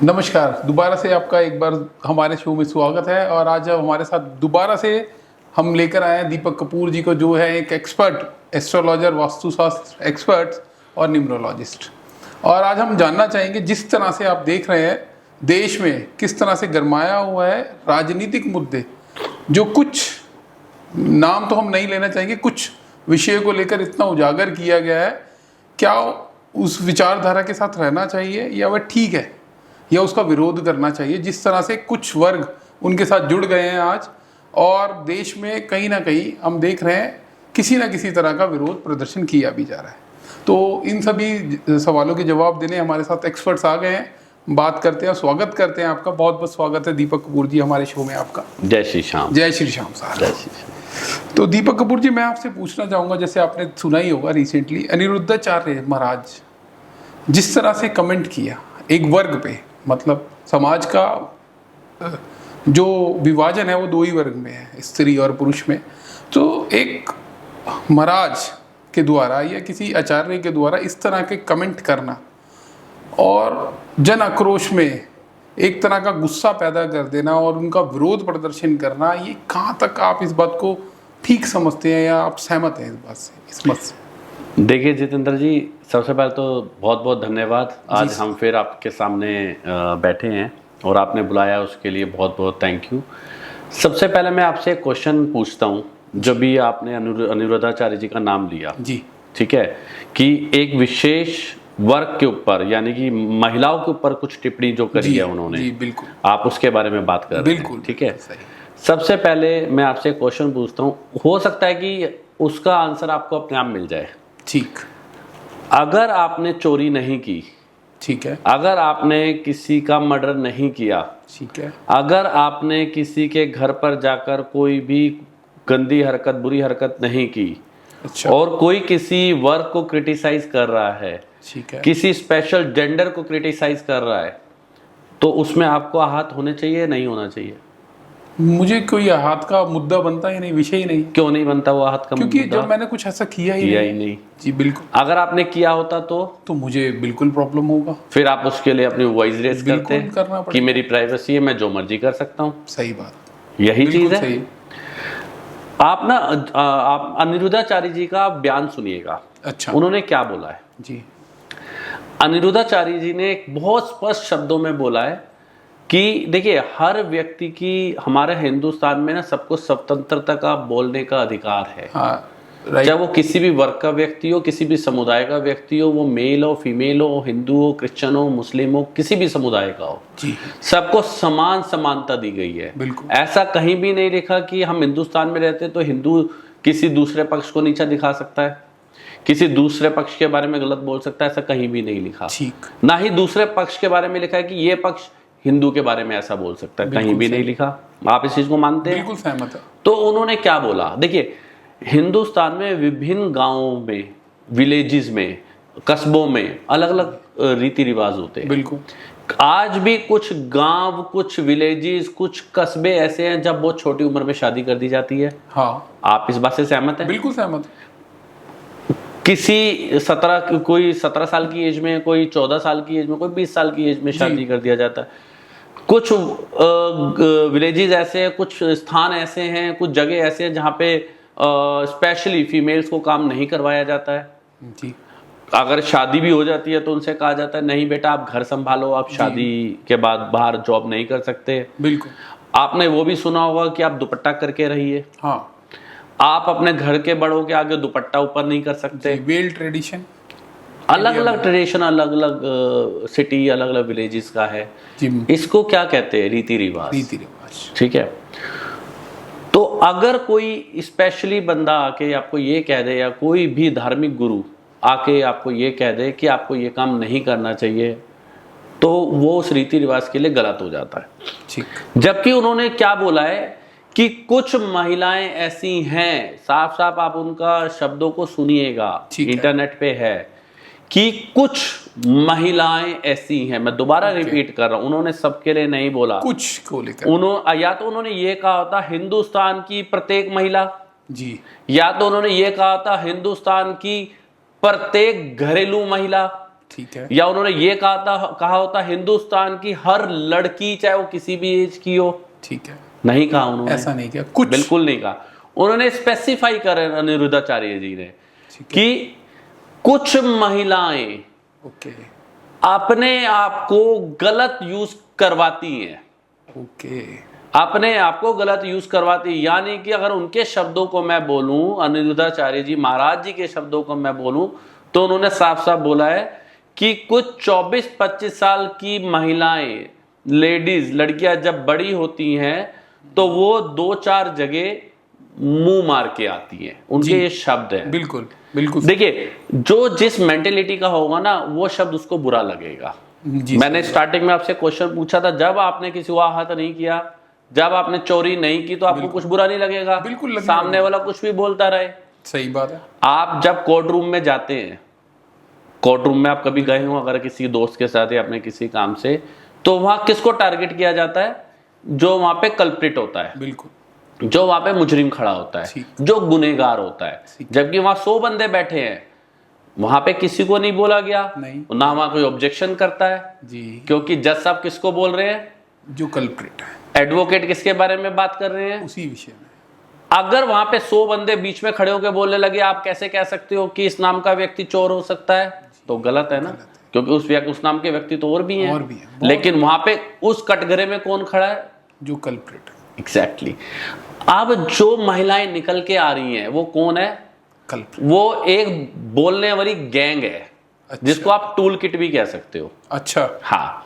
नमस्कार, दोबारा से आपका एक बार हमारे शो में स्वागत है। और आज हमारे साथ दोबारा से हम लेकर आए हैं दीपक कपूर जी को, जो है एक एक्सपर्ट एस्ट्रोलॉजर, वास्तुशास्त्र एक्सपर्ट और न्यूमरोलॉजिस्ट। और आज हम जानना चाहेंगे, जिस तरह से आप देख रहे हैं देश में किस तरह से गरमाया हुआ है राजनीतिक मुद्दे, जो कुछ नाम तो हम नहीं लेना चाहेंगे, कुछ विषय को लेकर इतना उजागर किया गया है, क्या उस विचारधारा के साथ रहना चाहिए या वह ठीक है, या उसका विरोध करना चाहिए। जिस तरह से कुछ वर्ग उनके साथ जुड़ गए हैं आज, और देश में कहीं ना कहीं हम देख रहे हैं किसी ना किसी तरह का विरोध प्रदर्शन किया भी जा रहा है। तो इन सभी सवालों के जवाब देने हमारे साथ एक्सपर्ट्स आ गए हैं। बात करते हैं, स्वागत करते हैं आपका। बहुत बहुत स्वागत है दीपक कपूर जी हमारे शो में आपका। जय श्री श्याम। जय श्री श्याम साहब। जय श्री श्याम। तो दीपक कपूर जी, मैं आपसे पूछना चाहूँगा, जैसे आपने सुना ही होगा रिसेंटली अनिरुद्धाचार्य महाराज जिस तरह से कमेंट किया एक वर्ग पे, मतलब समाज का जो विभाजन है वो दो ही वर्ग में है, स्त्री और पुरुष में। तो एक महाराज के द्वारा या किसी आचार्य के द्वारा इस तरह के कमेंट करना और जन आक्रोश में एक तरह का गुस्सा पैदा कर देना और उनका विरोध प्रदर्शन करना, ये कहाँ तक आप इस बात को ठीक समझते हैं या आप सहमत हैं इस बात से, इस मत से? देखिए जितेंद्र जी, सबसे पहले तो बहुत बहुत धन्यवाद। आज हम फिर आपके सामने बैठे हैं और आपने बुलाया, उसके लिए बहुत बहुत थैंक यू। सबसे पहले मैं आपसे एक क्वेश्चन पूछता हूँ। जब भी आपने अनिरुद्धाचार्य जी का नाम लिया जी, ठीक है, कि एक विशेष वर्ग के ऊपर यानी कि महिलाओं के ऊपर कुछ टिप्पणी जो करी है उन्होंने, जी बिल्कुल, आप उसके बारे में बात कर रहे हैं, ठीक है। सबसे पहले मैं आपसे क्वेश्चन पूछता हूँ, हो सकता है कि उसका आंसर आपको अपने आप मिल जाए। ठीक, अगर आपने चोरी नहीं की, ठीक है, अगर आपने किसी का मर्डर नहीं किया, ठीक है, अगर आपने किसी के घर पर जाकर कोई भी गंदी हरकत, बुरी हरकत नहीं की, अच्छा, और कोई किसी वर्ग को क्रिटिसाइज कर रहा है, ठीक है, किसी स्पेशल जेंडर को क्रिटिसाइज कर रहा है, तो उसमें आपको आहत होने चाहिए, नहीं होना चाहिए? मुझे कोई आहत का मुद्दा बनता ही नहीं, विषय ही नहीं। क्यों नहीं बनता वो आहत का मुद्दा? क्योंकि जब मैंने कुछ ऐसा किया ही नहीं। जी बिल्कुल। अगर आपने किया होता तो मुझे बिल्कुल प्रॉब्लम होगा। फिर आप उसके लिए अपनी वॉइस रेस करते करना कि मेरी प्राइवेसी है, मैं जो मर्जी कर सकता हूँ। सही बात, यही चीज है। सही। आप अनिरुद्धाचार्य जी का बयान सुनिएगा। अच्छा, उन्होंने क्या बोला है जी। अनिरुद्धाचार्य जी ने एक बहुत स्पष्ट शब्दों में बोला है कि देखिए, हर व्यक्ति की, हमारे हिंदुस्तान में ना सबको स्वतंत्रता का बोलने का अधिकार है। हाँ, चाहे वो किसी भी वर्ग का व्यक्ति हो, किसी भी समुदाय का व्यक्ति हो, वो मेल हो, फीमेल हो, हिंदू हो, क्रिश्चियन हो, मुस्लिम हो, किसी भी समुदाय का हो, जी, सबको समान समानता दी गई है। बिल्कुल। ऐसा कहीं भी नहीं लिखा कि हम हिंदुस्तान में रहते तो हिंदू किसी दूसरे पक्ष को नीचा दिखा सकता है, किसी दूसरे पक्ष के बारे में गलत बोल सकता है, ऐसा कहीं भी नहीं लिखा। ठीक। ना ही दूसरे पक्ष के बारे में लिखा है कि ये पक्ष हिंदू के बारे में ऐसा बोल सकता है, कहीं भी नहीं लिखा। आप इस चीज को मानते हैं? बिल्कुल सहमत है। तो उन्होंने क्या बोला, देखिए, हिंदुस्तान में विभिन्न गांवों में, विलेजेस में, कस्बों में अलग अलग रीति रिवाज होते हैं। बिल्कुल। आज भी कुछ गांव, कुछ विलेजेस, कुछ कस्बे ऐसे हैं जब बहुत छोटी उम्र में शादी कर दी जाती है। हाँ, आप इस बात से सहमत हैं? बिल्कुल सहमत। कोई 17 साल की एज में, कोई 14 साल की एज में, कोई 20 साल की एज में शादी कर दिया जाता है। कुछ विलेजेस ऐसे हैं, कुछ स्थान ऐसे हैं, कुछ जगह ऐसे हैं जहाँ पे स्पेशली फीमेल्स को काम नहीं करवाया जाता है। जी। अगर शादी भी हो जाती है तो उनसे कहा जाता है, नहीं बेटा आप घर संभालो, आप शादी के बाद बाहर जॉब नहीं कर सकते। बिल्कुल। आपने वो भी सुना होगा कि आप दुपट्टा करके रहिए। हाँ, आप अपने घर के बड़ों के आगे दुपट्टा ऊपर नहीं कर सकते। वेल ट्रेडिशन, अलग अलग ट्रेडिशन, अलग अलग सिटी, अलग अलग विलेजेस का है। जी। इसको क्या कहते हैं? रीति रिवाज। रीति रिवाज, ठीक है। तो अगर कोई स्पेशली बंदा आके आपको ये कह दे, या कोई भी धार्मिक गुरु आके आपको ये कह दे कि आपको ये काम नहीं करना चाहिए, तो वो उस रीति रिवाज के लिए गलत हो जाता है। ठीक। जबकि उन्होंने क्या बोला है कि कुछ महिलाएं ऐसी हैं, साफ साफ आप उनका शब्दों को सुनिएगा, इंटरनेट पे है, कि कुछ महिलाएं ऐसी हैं। मैं दोबारा रिपीट कर रहा हूं, उन्होंने सबके लिए नहीं बोला, कुछ को लेकर। या तो उन्होंने ये कहा था हिंदुस्तान की प्रत्येक महिला, जी, या तो उन्होंने ये कहा था हिंदुस्तान की प्रत्येक घरेलू महिला, ठीक है। या उन्होंने ये कहा होता हिंदुस्तान की हर लड़की चाहे वो किसी भी एज की हो, ठीक है, नहीं कहा उन्होंने, ऐसा नहीं किया कुछ, बिल्कुल नहीं कहा। उन्होंने स्पेसिफाई कर अनिरुद्धाचार्य जी ने कि कुछ महिलाएं ओके अपने आप को गलत यूज करवाती हैं, ओके, अपने आप को गलत यूज करवाती, यानी कि अगर उनके शब्दों को मैं बोलूं, अनिरुद्धाचार्य जी महाराज जी के शब्दों को मैं बोलूं, तो उन्होंने साफ साफ बोला है कि कुछ 24-25 साल की महिलाएं, लेडीज, लड़कियां जब बड़ी होती हैं तो वो 2-4 जगह मुंह मार के आती हैं, उनके ये शब्द हैं। बिल्कुल बिल्कुल। देखिए, जो जिस मेंटेलिटी का होगा ना, वो शब्द उसको बुरा लगेगा। मैंने स्टार्टिंग में आपसे क्वेश्चन पूछा था, जब आपने किसी को आहत नहीं किया, जब आपने चोरी नहीं की, तो आपको कुछ बुरा नहीं लगेगा, बिल्कुल सामने वाला कुछ भी बोलता रहे। सही बात है। आप जब कोर्ट रूम में जाते हैं, कोर्ट रूम में आप कभी गए हो अगर किसी दोस्त के साथ या अपने किसी काम से, तो वहां किसको टारगेट किया जाता है? जो वहां पे कल्प्रिट होता है, बिल्कुल, जो वहां पे मुजरिम खड़ा होता है, जो गुनहगार होता है। जबकि वहां 100 बंदे बैठे हैं, वहां पे किसी को नहीं बोला गया, नहीं, ना वहां कोई ऑब्जेक्शन करता है जी, क्योंकि जज साहब किसको बोल रहे हैं? जो कल्प्रिट है, एडवोकेट किसके बारे में बात कर रहे हैं? उसी विषय में। अगर वहां पे 100 बंदे बीच में खड़े होकर बोलने लगे आप कैसे कह सकते हो कि इस नाम का व्यक्ति चोर हो सकता है, तो गलत है ना, क्योंकि उस नाम के व्यक्ति तो और भी हैं, लेकिन वहां पे उस कटघरे में कौन खड़ा है? जो कल्प्रिट। एग्जैक्टली। अब जो महिलाएं निकल के आ रही हैं वो कौन है? कल्प्रिट। वो एक बोलने वाली गैंग है, अच्छा। जिसको आप टूल किट भी कह सकते हो। अच्छा, हाँ,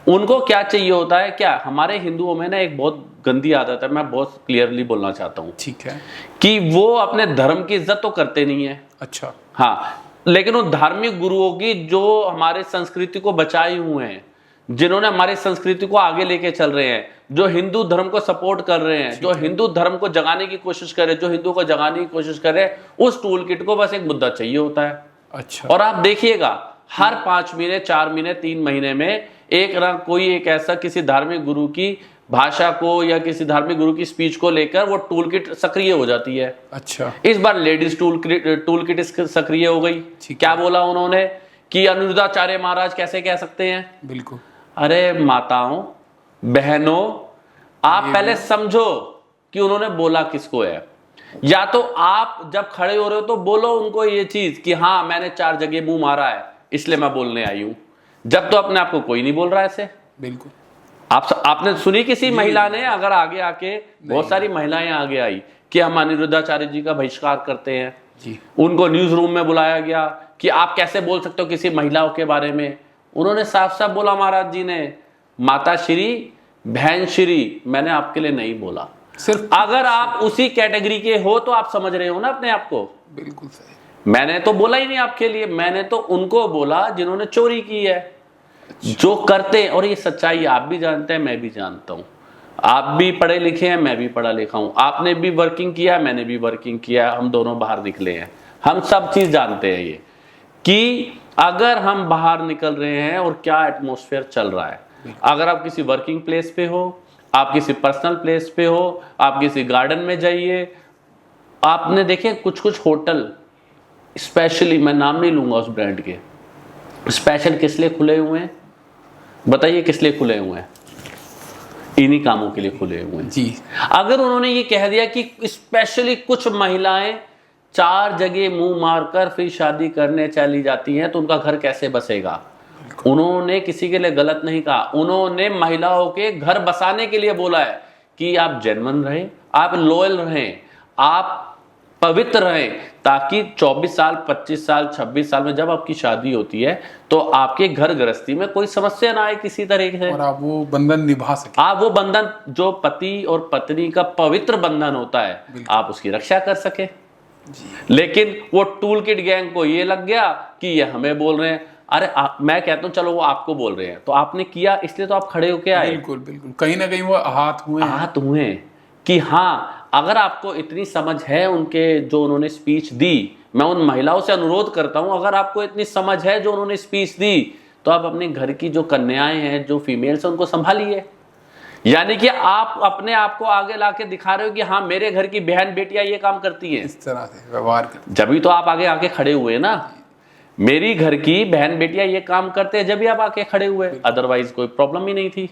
उनको क्या चाहिए होता है? क्या हमारे हिंदुओं में ना एक बहुत गंदी आदत है, मैं बहुत क्लियरली बोलना चाहता हूँ, ठीक है, कि वो अपने धर्म की इज्जत तो करते नहीं है। अच्छा, हाँ, लेकिन उन धार्मिक गुरुओं की जो हमारे संस्कृति को बचाए हुए हैं, जिन्होंने हमारी संस्कृति को आगे लेके चल रहे हैं, जो हिंदू धर्म को सपोर्ट कर रहे हैं, जो हिंदू धर्म को जगाने की कोशिश कर रहे हैं, जो हिंदू को जगाने की कोशिश कर रहे हैं, उस टूल किट को बस एक मुद्दा चाहिए होता है। अच्छा। और आप देखिएगा हर 5 महीने, 4 महीने, 3 महीने में एक ना कोई एक ऐसा किसी धार्मिक गुरु की भाषा को या किसी धार्मिक गुरु की स्पीच को लेकर वो टूल किट सक्रिय हो जाती है। अच्छा। इस बार लेडीज टूल किट सक्रिय हो गई। क्या बोला उन्होंने कि अनिरुद्धाचार्य महाराज कैसे कह सकते हैं? बिल्कुल। अरे माताओं, बहनों, आप पहले समझो कि उन्होंने बोला किसको है। या तो आप जब खड़े हो रहे हो तो बोलो उनको ये चीज कि हाँ मैंने 4 जगह मुंह मारा है इसलिए मैं बोलने आई हूं। जब तो अपने आप को कोई नहीं बोल रहा ऐसे। बिल्कुल। आपने सुनी किसी महिला ने अगर आगे आके, बहुत सारी महिलाएं आगे आई कि हम अनिरुद्धाचार्य जी का बहिष्कार करते हैं जी। उनको न्यूज रूम में बुलाया गया कि आप कैसे बोल सकते हो किसी महिलाओं के बारे में। उन्होंने साफ साफ बोला महाराज जी ने, माता श्री, बहन श्री, मैंने आपके लिए नहीं बोला। सिर्फ अगर आप उसी कैटेगरी के हो तो आप समझ रहे हो ना अपने आप को। बिल्कुल सही। मैंने तो बोला ही नहीं आपके लिए, मैंने तो उनको बोला जिन्होंने चोरी की है, जो करते हैं। और ये सच्चाई आप भी जानते हैं, मैं भी जानता हूं। आप भी पढ़े लिखे हैं, मैं भी पढ़ा लिखा हूं। आपने भी वर्किंग किया, मैंने भी वर्किंग किया, हम दोनों बाहर निकले हैं। हम सब चीज जानते हैं ये कि अगर हम बाहर निकल रहे हैं और क्या एटमॉस्फेयर चल रहा है। अगर आप किसी वर्किंग प्लेस पे हो, आप किसी पर्सनल प्लेस पे हो, आप किसी गार्डन में जाइए, आपने देखे कुछ कुछ होटल स्पेशली, मैं नाम नहीं लूंगा उस ब्रांड के, स्पेशल किस लिए खुले हुए हैं बताइए? किस लिए खुले हुए हैं? इन्हीं कामों के लिए खुले हुए हैं जी। अगर उन्होंने ये कह दिया कि स्पेशली कुछ महिलाएं 4 जगह मुंह मारकर फिर शादी करने चली जाती हैं तो उनका घर कैसे बसेगा? उन्होंने किसी के लिए गलत नहीं कहा, उन्होंने महिलाओं के घर बसाने के लिए बोला है कि आप जेन्युइन रहें, आप लॉयल रहें, आप पवित्र रहें, ताकि 24 साल, 25 साल, 26 साल में जब आपकी शादी होती है तो आपके घर गृहस्थी में कोई समस्या ना आए किसी तरह से, और आप वो बंधन निभा सके। आप वो बंधन जो पति और पत्नी का पवित्र बंधन होता है आप उसकी रक्षा कर सके। लेकिन वो टूल किट गैंग को ये लग गया कि ये हमें बोल रहे हैं। अरे मैं कहता हूं चलो वो आपको बोल रहे हैं तो आपने किया, इसलिए तो आप खड़े होके आए। बिल्कुल बिल्कुल, कहीं ना कहीं वो आहत हुए कि हाँ, अगर आपको इतनी समझ है उनके जो उन्होंने स्पीच दी, मैं उन महिलाओं से अनुरोध करता हूं, अगर आपको इतनी समझ है जो उन्होंने स्पीच दी तो आप अपने घर की जो कन्याएं हैं, जो फीमेल्स हैं, उनको संभालिए। यानी कि आप अपने आप को आगे लाके दिखा रहे हो कि हाँ मेरे घर की बहन बेटियां ये काम करती हैं, इस तरह से व्यवहार करते। जब भी तो आप आगे आके खड़े हुए ना। मेरी घर की बहन बेटियां ये काम करते हैं जब भी आप आके खड़े हुए, अदरवाइज कोई प्रॉब्लम ही नहीं थी।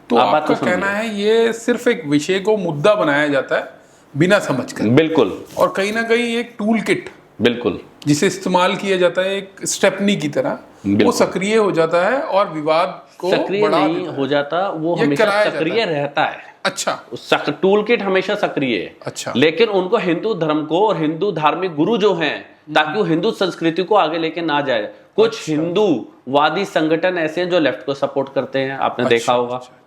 तो आप बात आपका तो कहना समझिए। है ये सिर्फ एक विषय को मुद्दा बनाया जाता है बिना समझकर, बिल्कुल और कहीं ना कहीं एक टूल किट बिल्कुल जिसे इस्तेमाल किया जाता है एक स्टेपनी की तरह, वो बिल्कुल। सक्रिय हो जाता है और विवाद को सक्रिय बढ़ा नहीं देता हो है। जाता, वो ये हमेशा कराया जाता सक्रिय है। रहता है। अच्छा। टूल किट हमेशा सक्रिय है। अच्छा। लेकिन उनको हिंदू धर्म को और हिंदू धार्मिक गुरु जो हैं, ताकि वो हिंदू संस्कृति को आगे लेके ना जाए। कुछ अच्छा। हिंदूवादी संगठन ऐसे हैं जो लेफ्ट को सपोर्ट करते हैं, आपने देखा होगा। अच्छा।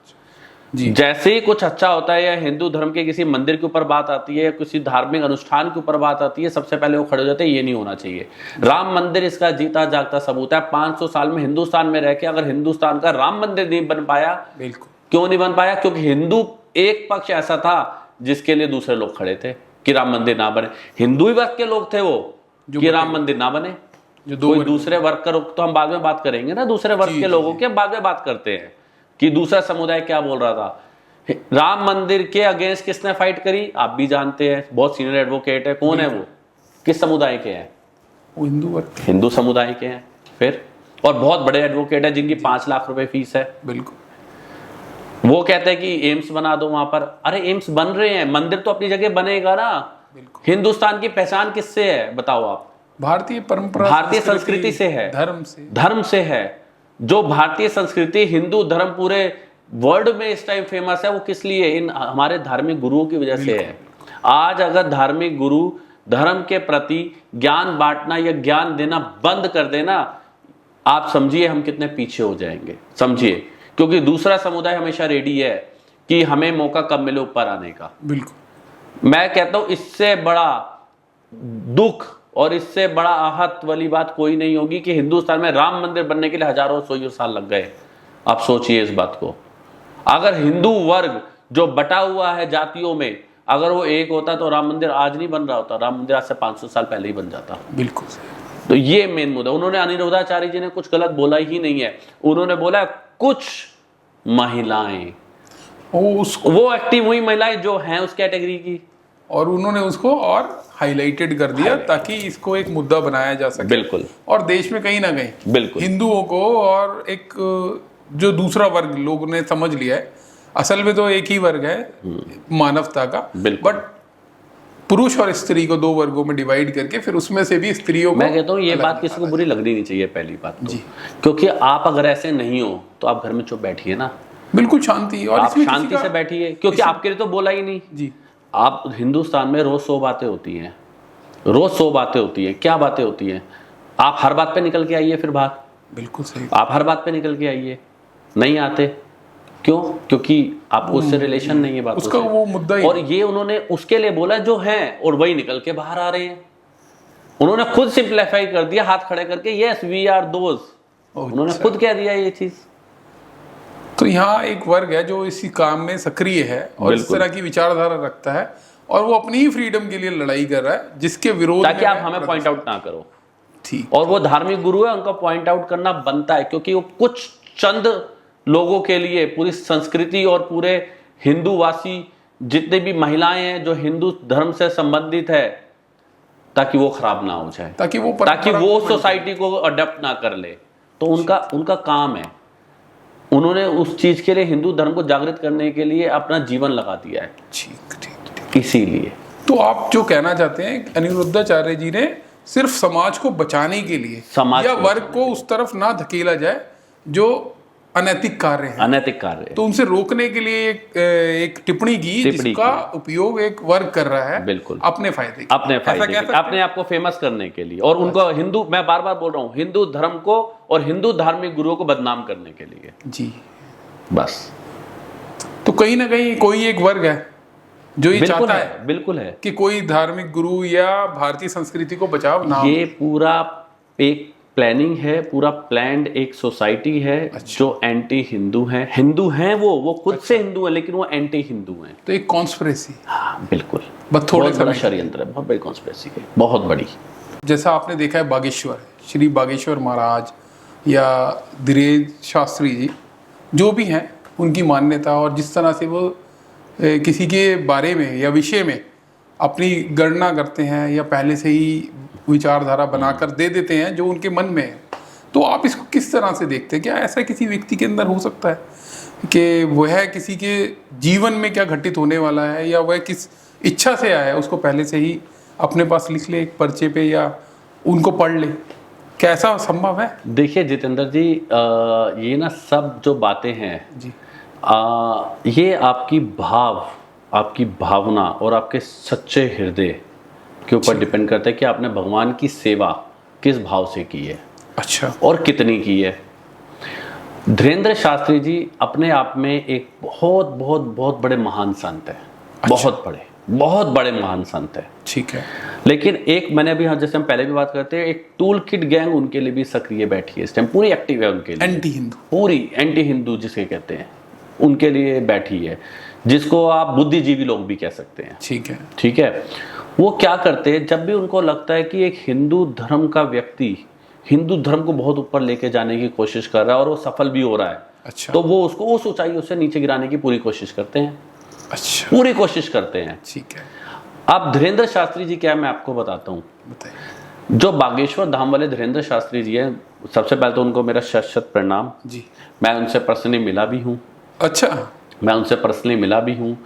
जी। जैसे ही कुछ अच्छा होता है या हिंदू धर्म के किसी मंदिर के ऊपर बात आती है, किसी धार्मिक अनुष्ठान के ऊपर बात आती है, सबसे पहले वो खड़े हो जाते हैं, ये नहीं होना चाहिए। राम मंदिर इसका जीता जागता सबूत है। 500 साल में हिंदुस्तान में रह के अगर हिंदुस्तान का राम मंदिर नहीं बन पाया, बिल्कुल। क्यों नहीं बन पाया? क्योंकि हिंदू एक पक्ष ऐसा था जिसके लिए दूसरे लोग खड़े थे कि राम मंदिर ना बने। हिंदू ही वर्ग के लोग थे वो कि राम मंदिर ना बने। कोई दूसरे वर्ग का तो हम बाद में बात करेंगे ना, दूसरे वर्ग के लोगों के बाद में बात करते हैं कि दूसरा समुदाय क्या बोल रहा था। राम मंदिर के अगेंस्ट किसने फाइट करी आप भी जानते हैं, बहुत सीनियर एडवोकेट है। कौन है वो? किस समुदाय के हैं? वो हिंदू वर्ग, हिंदू समुदाय के हैं। फिर और बहुत बड़े एडवोकेट है जिनकी 5 लाख रुपए फीस है। बिल्कुल। वो कहते हैं कि एम्स बना दो वहां पर। अरे एम्स बन रहे हैं, मंदिर तो अपनी जगह बनेगा ना। हिंदुस्तान की पहचान किससे है बताओ आप? भारतीय परंपरा, भारतीय संस्कृति से है, धर्म से है। जो भारतीय संस्कृति, हिंदू धर्म पूरे वर्ल्ड में इस टाइम फेमस है, वो किस लिए? इन हमारे धार्मिक गुरुओं की वजह से है। आज अगर धार्मिक गुरु धर्म के प्रति ज्ञान बांटना या ज्ञान देना बंद कर देना, आप समझिए हम कितने पीछे हो जाएंगे। समझिए, क्योंकि दूसरा समुदाय हमेशा रेडी है कि हमें मौका कब मिले ऊपर आने का। बिल्कुल। मैं कहता हूं इससे बड़ा दुख और इससे बड़ा आहत वाली बात कोई नहीं होगी कि हिंदुस्तान में राम मंदिर बनने के लिए हजारों सौ साल लग गए। आप सोचिए इस बात को। अगर हिंदू वर्ग जो बटा हुआ है जातियों में, अगर वो एक होता तो राम मंदिर आज नहीं बन रहा होता। राम मंदिर आज से 500 साल पहले ही बन जाता। बिल्कुल। तो ये मेन मुद्दा। उन्होंने, अनिरुद्धाचार्य जी ने कुछ गलत बोला ही नहीं है। उन्होंने बोला कुछ महिलाएं, वो एक्टिव हुई महिलाएं जो हैं उस कैटेगरी की, और उन्होंने उसको और हाईलाइटेड कर दिया ताकि इसको एक मुद्दा बनाया जा सके। बिल्कुल। और देश में कहीं ना कहीं बिल्कुल हिंदुओं को और एक जो दूसरा वर्ग लोगों ने समझ लिया है, असल में तो एक ही वर्ग है मानवता का, बट पुरुष और स्त्री को 2 वर्गों में डिवाइड करके फिर उसमें से भी स्त्रियों को, मैं कहता हूँ ये बात किसी को बुरी लगनी नहीं चाहिए पहली बात तो। क्योंकि आप अगर ऐसे नहीं हो तो आप घर में चुप बैठिए ना, बिल्कुल शांति, और आप शांति से बैठिए, क्योंकि आपके लिए तो बोला ही नहीं जी। आप हिंदुस्तान में रोज 100 बातें होती हैं, रोज 100 बातें होती हैं। क्या बातें होती हैं? आप हर बात पे निकल के आइए फिर बाहर। बिल्कुल सही। आप हर बात पे निकल के आइए, नहीं आते क्यों? क्योंकि आपको उससे रिलेशन नहीं है बात उसका वो मुद्दा ही। और ये उन्होंने उसके लिए बोला जो है, और वही निकल के बाहर आ रहे हैं। उन्होंने खुद सिंप्लीफाई कर दिया हाथ खड़े करके, यस वी आर दोज। उन्होंने खुद कह दिया ये चीज। तो यहाँ एक वर्ग है जो इसी काम में सक्रिय है और इस तरह की विचारधारा रखता है, और वो अपनी ही फ्रीडम के लिए लड़ाई कर रहा है, जिसके विरोध ताकि आप हमें पॉइंट आउट ना करो। ठीक। और वो धार्मिक गुरु है, उनका पॉइंट आउट करना बनता है, क्योंकि वो कुछ चंद लोगों के लिए पूरी संस्कृति और पूरे हिंदूवासी जितने भी महिलाएं हैं जो हिंदू धर्म से संबंधित है, ताकि वो खराब ना हो जाए, ताकि वो सोसाइटी को अडेप्ट ना कर ले। तो उनका काम है। उन्होंने उस चीज के लिए, हिंदू धर्म को जागृत करने के लिए अपना जीवन लगा दिया है। ठीक। इसीलिए तो आप जो कहना चाहते हैं, अनिरुद्धाचार्य जी ने सिर्फ समाज को बचाने के लिए या वर्ग को उस तरफ ना धकेला जाए जो अनैतिक कार्य है, अनैतिक कार्य, तो उनसे रोकने के लिए एक टिप्पणी की जिसका उपयोग एक वर्ग कर रहा है, बिल्कुल अपने फायदे अपने आप को फेमस करने के लिए, और उनको हिंदू, मैं बार बार बोल रहा हूँ, हिंदू धर्म को और हिंदू धार्मिक गुरुओं को बदनाम करने के लिए जी। बस। तो कहीं ना कहीं कोई एक वर्ग है जो ये चाहता है, बिल्कुल है, कि कोई धार्मिक गुरु या भारतीय संस्कृति को बचाव ना। ये पूरा एक प्लानिंग है, पूरा प्लान्ड एक सोसाइटी है। अच्छा। जो एंटी हिंदू है, हिंदू हैं वो खुद से हिंदू है, लेकिन वो एंटी हिंदू हैं। तो एक कॉन्स्पिरेसी। हाँ बिल्कुल, बहुत बड़ा षड्यंत्र है, बहुत बड़ी कॉन्स्पिरेसी है, बहुत बड़ी। जैसा आपने देखा है बागेश्वर, श्री बागेश्वर महाराज या धीरेज शास्त्री जी जो भी हैं, उनकी मान्यता और जिस तरह से वो किसी के बारे में या विषय में अपनी गणना करते हैं या पहले से ही विचारधारा बनाकर दे देते हैं जो उनके मन में है। तो आप इसको किस तरह से देखते हैं? क्या ऐसा किसी व्यक्ति के अंदर हो सकता है कि वह किसी के जीवन में क्या घटित होने वाला है या वह किस इच्छा से आया है उसको पहले से ही अपने पास लिख ले एक पर्चे पे या उनको पढ़ ले? क्या ऐसा संभव है? देखिए जितेंद्र जी, ये ना सब जो बातें हैं जी, ये आपकी भावना और आपके सच्चे हृदय के ऊपर डिपेंड करता है कि आपने भगवान की सेवा किस भाव से की है अच्छा, और कितनी की है। धीरेन्द्र शास्त्री जी अपने आप में एक बहुत बहुत बहुत बड़े महान संत है। बहुत बड़े महान संत है। ठीक है। लेकिन एक मैंने अभी, जैसे हम पहले भी बात करते हैं, एक टूल किट गैंग उनके लिए भी सक्रिय बैठी है इस टाइम, पूरी एक्टिव है उनके लिए, एंटी हिंदू, पूरी एंटी हिंदू जिसे कहते हैं उनके लिए बैठी है, जिसको आप बुद्धिजीवी लोग भी कह सकते हैं। ठीक है। वो क्या करते हैं, जब भी उनको लगता है कि एक हिंदू धर्म का व्यक्ति हिंदू धर्म को बहुत ऊपर लेके जाने की कोशिश कर रहा है और वो सफल भी हो रहा है, अच्छा, तो वो उसको उस ऊंचाई से नीचे गिराने की पूरी कोशिश करते हैं। अच्छा, पूरी कोशिश करते हैं। ठीक है। अब धीरेन्द्र शास्त्री जी क्या है मैं आपको बताता हूँ। बताइए। जो बागेश्वर धाम वाले धीरेन्द्र शास्त्री जी हैं, सबसे पहले तो उनको मेरा शत शत प्रणाम जी। मैं उनसे पर्सनली मिला भी हूँ। अच्छा, मैं उनसे पर्सनली मिला भी हूँ।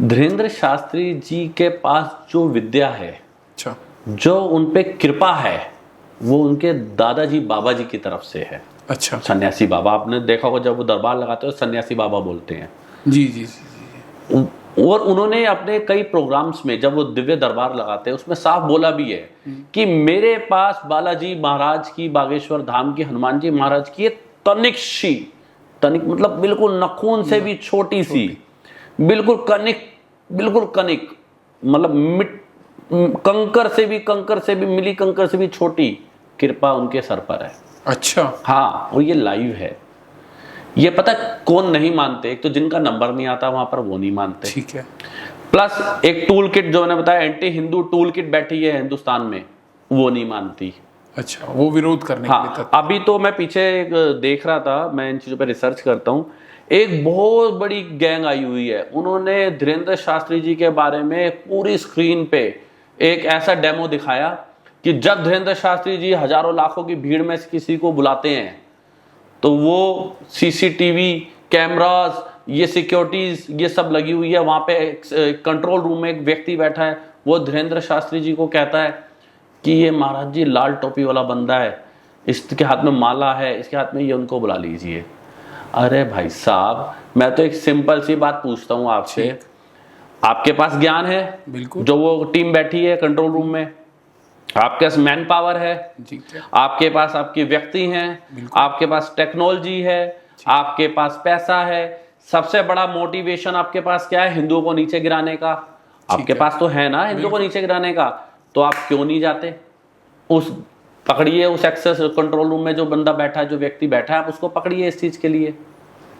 धीरेन्द्र शास्त्री जी के पास जो विद्या है, अच्छा, जो उन पे कृपा है, वो उनके दादाजी बाबा जी की तरफ से है। अच्छा, सन्यासी बाबा, आपने देखा होगा जब वो दरबार लगाते हो सन्यासी बाबा बोलते हैं। जी जी जी। और उन्होंने अपने कई प्रोग्राम्स में जब वो दिव्य दरबार लगाते हैं उसमें साफ बोला भी है कि मेरे पास बालाजी महाराज की, बागेश्वर धाम की, हनुमान जी महाराज की तनिक सी, तनिक मतलब बिल्कुल नखून से भी छोटी सी, बिल्कुल कनिक मतलब कंकर से भी मिली कंकर से भी छोटी कृपा उनके सर पर है। अच्छा, हाँ, और ये लाइव है। ये पता कौन नहीं मानते, एक तो जिनका नंबर नहीं आता वहां पर वो नहीं मानते। ठीक है। प्लस एक टूल किट जो मैंने बताया, एंटी हिंदू टूल किट बैठी है हिंदुस्तान में, वो नहीं मानती। अच्छा, वो विरोध करने हाँ, के लिए अभी तो मैं पीछे एक देख रहा था, मैं इन चीजों पे रिसर्च करता हूँ, एक बहुत बड़ी गैंग आई हुई है। उन्होंने धीरेन्द्र शास्त्री जी के बारे में पूरी स्क्रीन पे एक ऐसा डेमो दिखाया कि जब धीरेन्द्र शास्त्री जी हजारों लाखों की भीड़ में से किसी को बुलाते हैं तो वो सीसीटीवी कैमरास, ये सिक्योरिटीज, ये सब लगी हुई है। वहां पे कंट्रोल रूम में एक व्यक्ति बैठा है, वो धीरेन्द्र शास्त्री जी को कहता है कि ये महाराज जी लाल टोपी वाला बंदा है, इसके हाथ में माला है, इसके हाथ में, ये उनको बुला लीजिए। अरे भाई साहब, मैं तो एक सिंपल सी बात पूछता हूँ आपसे, आपके पास ज्ञान है? बिल्कुल। जो वो टीम बैठी है कंट्रोल रूम में, आपके पास मैन पावर है, आपके पास आपके व्यक्ति हैं, आपके पास टेक्नोलॉजी है, आपके पास पैसा है, सबसे बड़ा मोटिवेशन आपके पास क्या है? हिंदुओं को नीचे गिराने का। आपके पास तो है ना हिंदुओं को नीचे गिराने का, तो आप क्यों नहीं जाते? पकड़िए उस एक्सेस कंट्रोल रूम में जो बंदा बैठा है, जो व्यक्ति बैठा है, आप उसको पकड़िए इस चीज के लिए।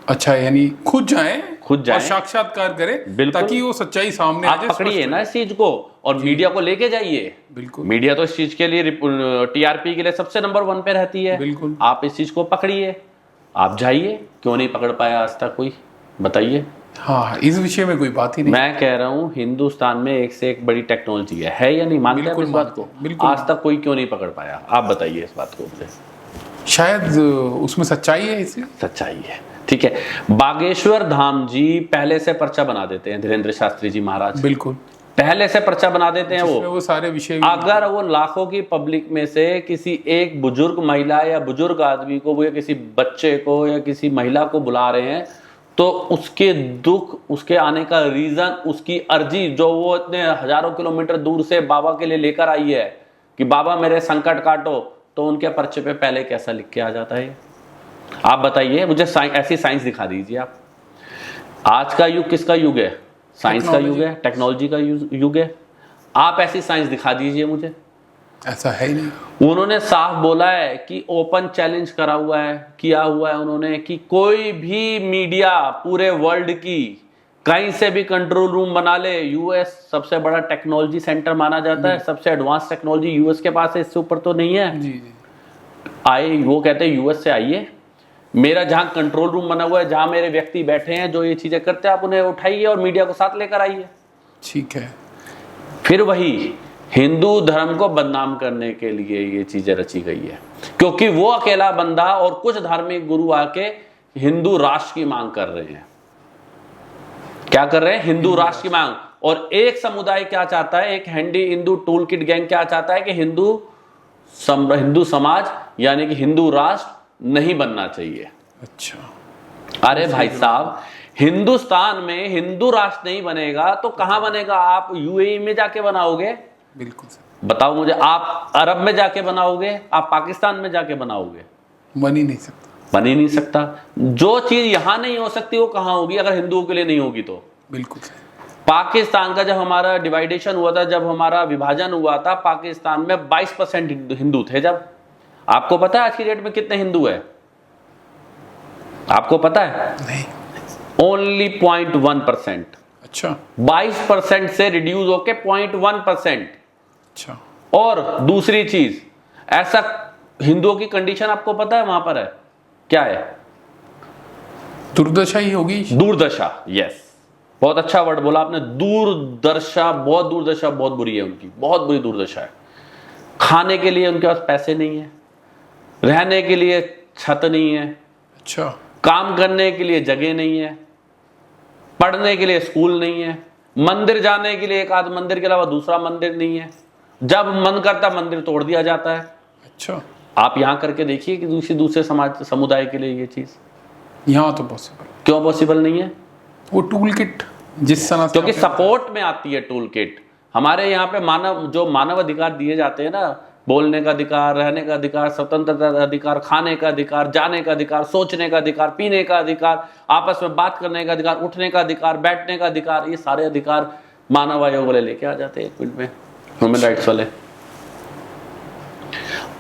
अच्छा, यानी खुद जाएं और साक्षात्कार करें ताकि वो सच्चाई सामने आ जाए। आप पकड़िए ना इस चीज को और मीडिया को लेके जाइए। बिल्कुल। मीडिया तो इस चीज के लिए, टीआरपी के लिए सबसे नंबर 1 पे रहती है। बिल्कुल। आप इस चीज को पकड़िए, आप जाइए। क्यों नहीं पकड़ पाया आज तक कोई? बताइए। हाँ, इस विषय में कोई बात ही नहीं। मैं कह रहा हूँ हिंदुस्तान में एक से एक बड़ी टेक्नोलॉजी है या नहीं? मानते हैं इस बात को? आज तक कोई क्यों नहीं पकड़ पाया? आप बताइए इस बात को मुझे। शायद उसमें सच्चाई है, इसलिए सच्चाई है। ठीक है, बागेश्वर धाम जी पहले से पर्चा बना देते हैं, धीरेन्द्र शास्त्री जी महाराज बिल्कुल पहले से पर्चा बना देते हैं। वो सारे विषय, अगर वो लाखों की पब्लिक में से किसी एक बुजुर्ग महिला या बुजुर्ग आदमी को, या किसी बच्चे को या किसी महिला को बुला रहे हैं, तो उसके दुख, उसके आने का रीजन, उसकी अर्जी जो वो इतने हजारों किलोमीटर दूर से बाबा के लिए लेकर आई है कि बाबा मेरे संकट काटो, तो उनके पर्चे पे पहले कैसा लिख के आ जाता है? आप बताइए मुझे, ऐसी साइंस दिखा दीजिए आप। आज का युग किसका युग है? साइंस का युग है, टेक्नोलॉजी का युग है। आप ऐसी साइंस दिखा दीजिए मुझे। ऐसा है ही नहीं। उन्होंने साफ बोला है कि ओपन चैलेंज करा हुआ है, किया हुआ है उन्होंने, कि कोई भी मीडिया पूरे वर्ल्ड की कहीं से भी कंट्रोल रूम बना ले। यूएस सबसे बड़ा टेक्नोलॉजी सेंटर माना जाता है, सबसे एडवांस टेक्नोलॉजी यूएस के पास है, इससे ऊपर तो नहीं है। जी जी। आए, वो कहते हैं यूएस से आइए, मेरा जहां कंट्रोल रूम बना हुआ है, जहां मेरे व्यक्ति बैठे हैं जो ये चीजें करते हैं, आप उन्हें उठाइए और मीडिया को साथ लेकर आइए। ठीक है। फिर वही हिंदू धर्म को बदनाम करने के लिए ये चीजें रची गई है, क्योंकि वो अकेला बंदा और कुछ धार्मिक गुरु आके हिंदू राष्ट्र की मांग कर रहे हैं। क्या कर रहे हैं? हिंदू राष्ट्र की मांग। और एक समुदाय क्या चाहता है, एक handy Hindu tool kit gang क्या चाहता है कि हिंदू समाज यानी कि हिंदू राष्ट्र नहीं बनना चाहिए। अच्छा, अरे भाई साहब, हिंदुस्तान में हिंदू राष्ट्र नहीं बनेगा तो कहां बनेगा? आप यूएई में जाके बनाओगे? बिल्कुल बताओ मुझे, आप अरब में जाके बनाओगे? आप पाकिस्तान में जाके बनाओगे? बन ही नहीं सकता। बन ही नहीं सकता। जो चीज यहां नहीं हो सकती वो कहां होगी अगर हिंदुओं के लिए नहीं होगी तो? बिल्कुल। पाकिस्तान का जब हमारा डिवाइडेशन हुआ था, जब हमारा विभाजन हुआ था, पाकिस्तान में 22% हिंदू थे। जब आपको पता है आज की डेट में कितने हिंदू है? आपको पता है? नहीं। ओनली 0.1%। अच्छा, 22% से रिड्यूस होके 0.1%। अच्छा। और दूसरी चीज, ऐसा हिंदुओं की कंडीशन आपको पता है वहां पर है क्या है? दुर्दशा ही होगी। दुर्दशा। यस, बहुत अच्छा वर्ड बोला आपने, दुर्दशा। बहुत बुरी है उनकी, बहुत बुरी दुर्दशा है। खाने के लिए उनके पास पैसे नहीं है, रहने के लिए छत नहीं है, अच्छा, काम करने के लिए जगह नहीं है, पढ़ने के लिए स्कूल नहीं है, मंदिर जाने के लिए एक आध मंदिर के अलावा दूसरा मंदिर नहीं है, जब मन करता मंदिर तोड़ दिया जाता है। अच्छा। आप यहां करके देखिए कि दूसरे समाज समुदाय के लिए ये चीज यहाँ तो पॉसिबल। क्यों पॉसिबल नहीं है? वो टूल किट जिस तरह से, क्योंकि सपोर्ट में आती है टूल किट। हमारे यहाँ पे मानव अधिकार दिए जाते हैं ना, बोलने का अधिकार, रहने का अधिकार, स्वतंत्रता का अधिकार, खाने का अधिकार, जाने का अधिकार, सोचने का अधिकार, पीने का अधिकार, आपस में बात करने का अधिकार, उठने का अधिकार, बैठने का अधिकार, ये सारे अधिकार मानव आयोग वाले लेके आ जाते हैं 1 मिनट में, ह्यूमन राइट्स वाले।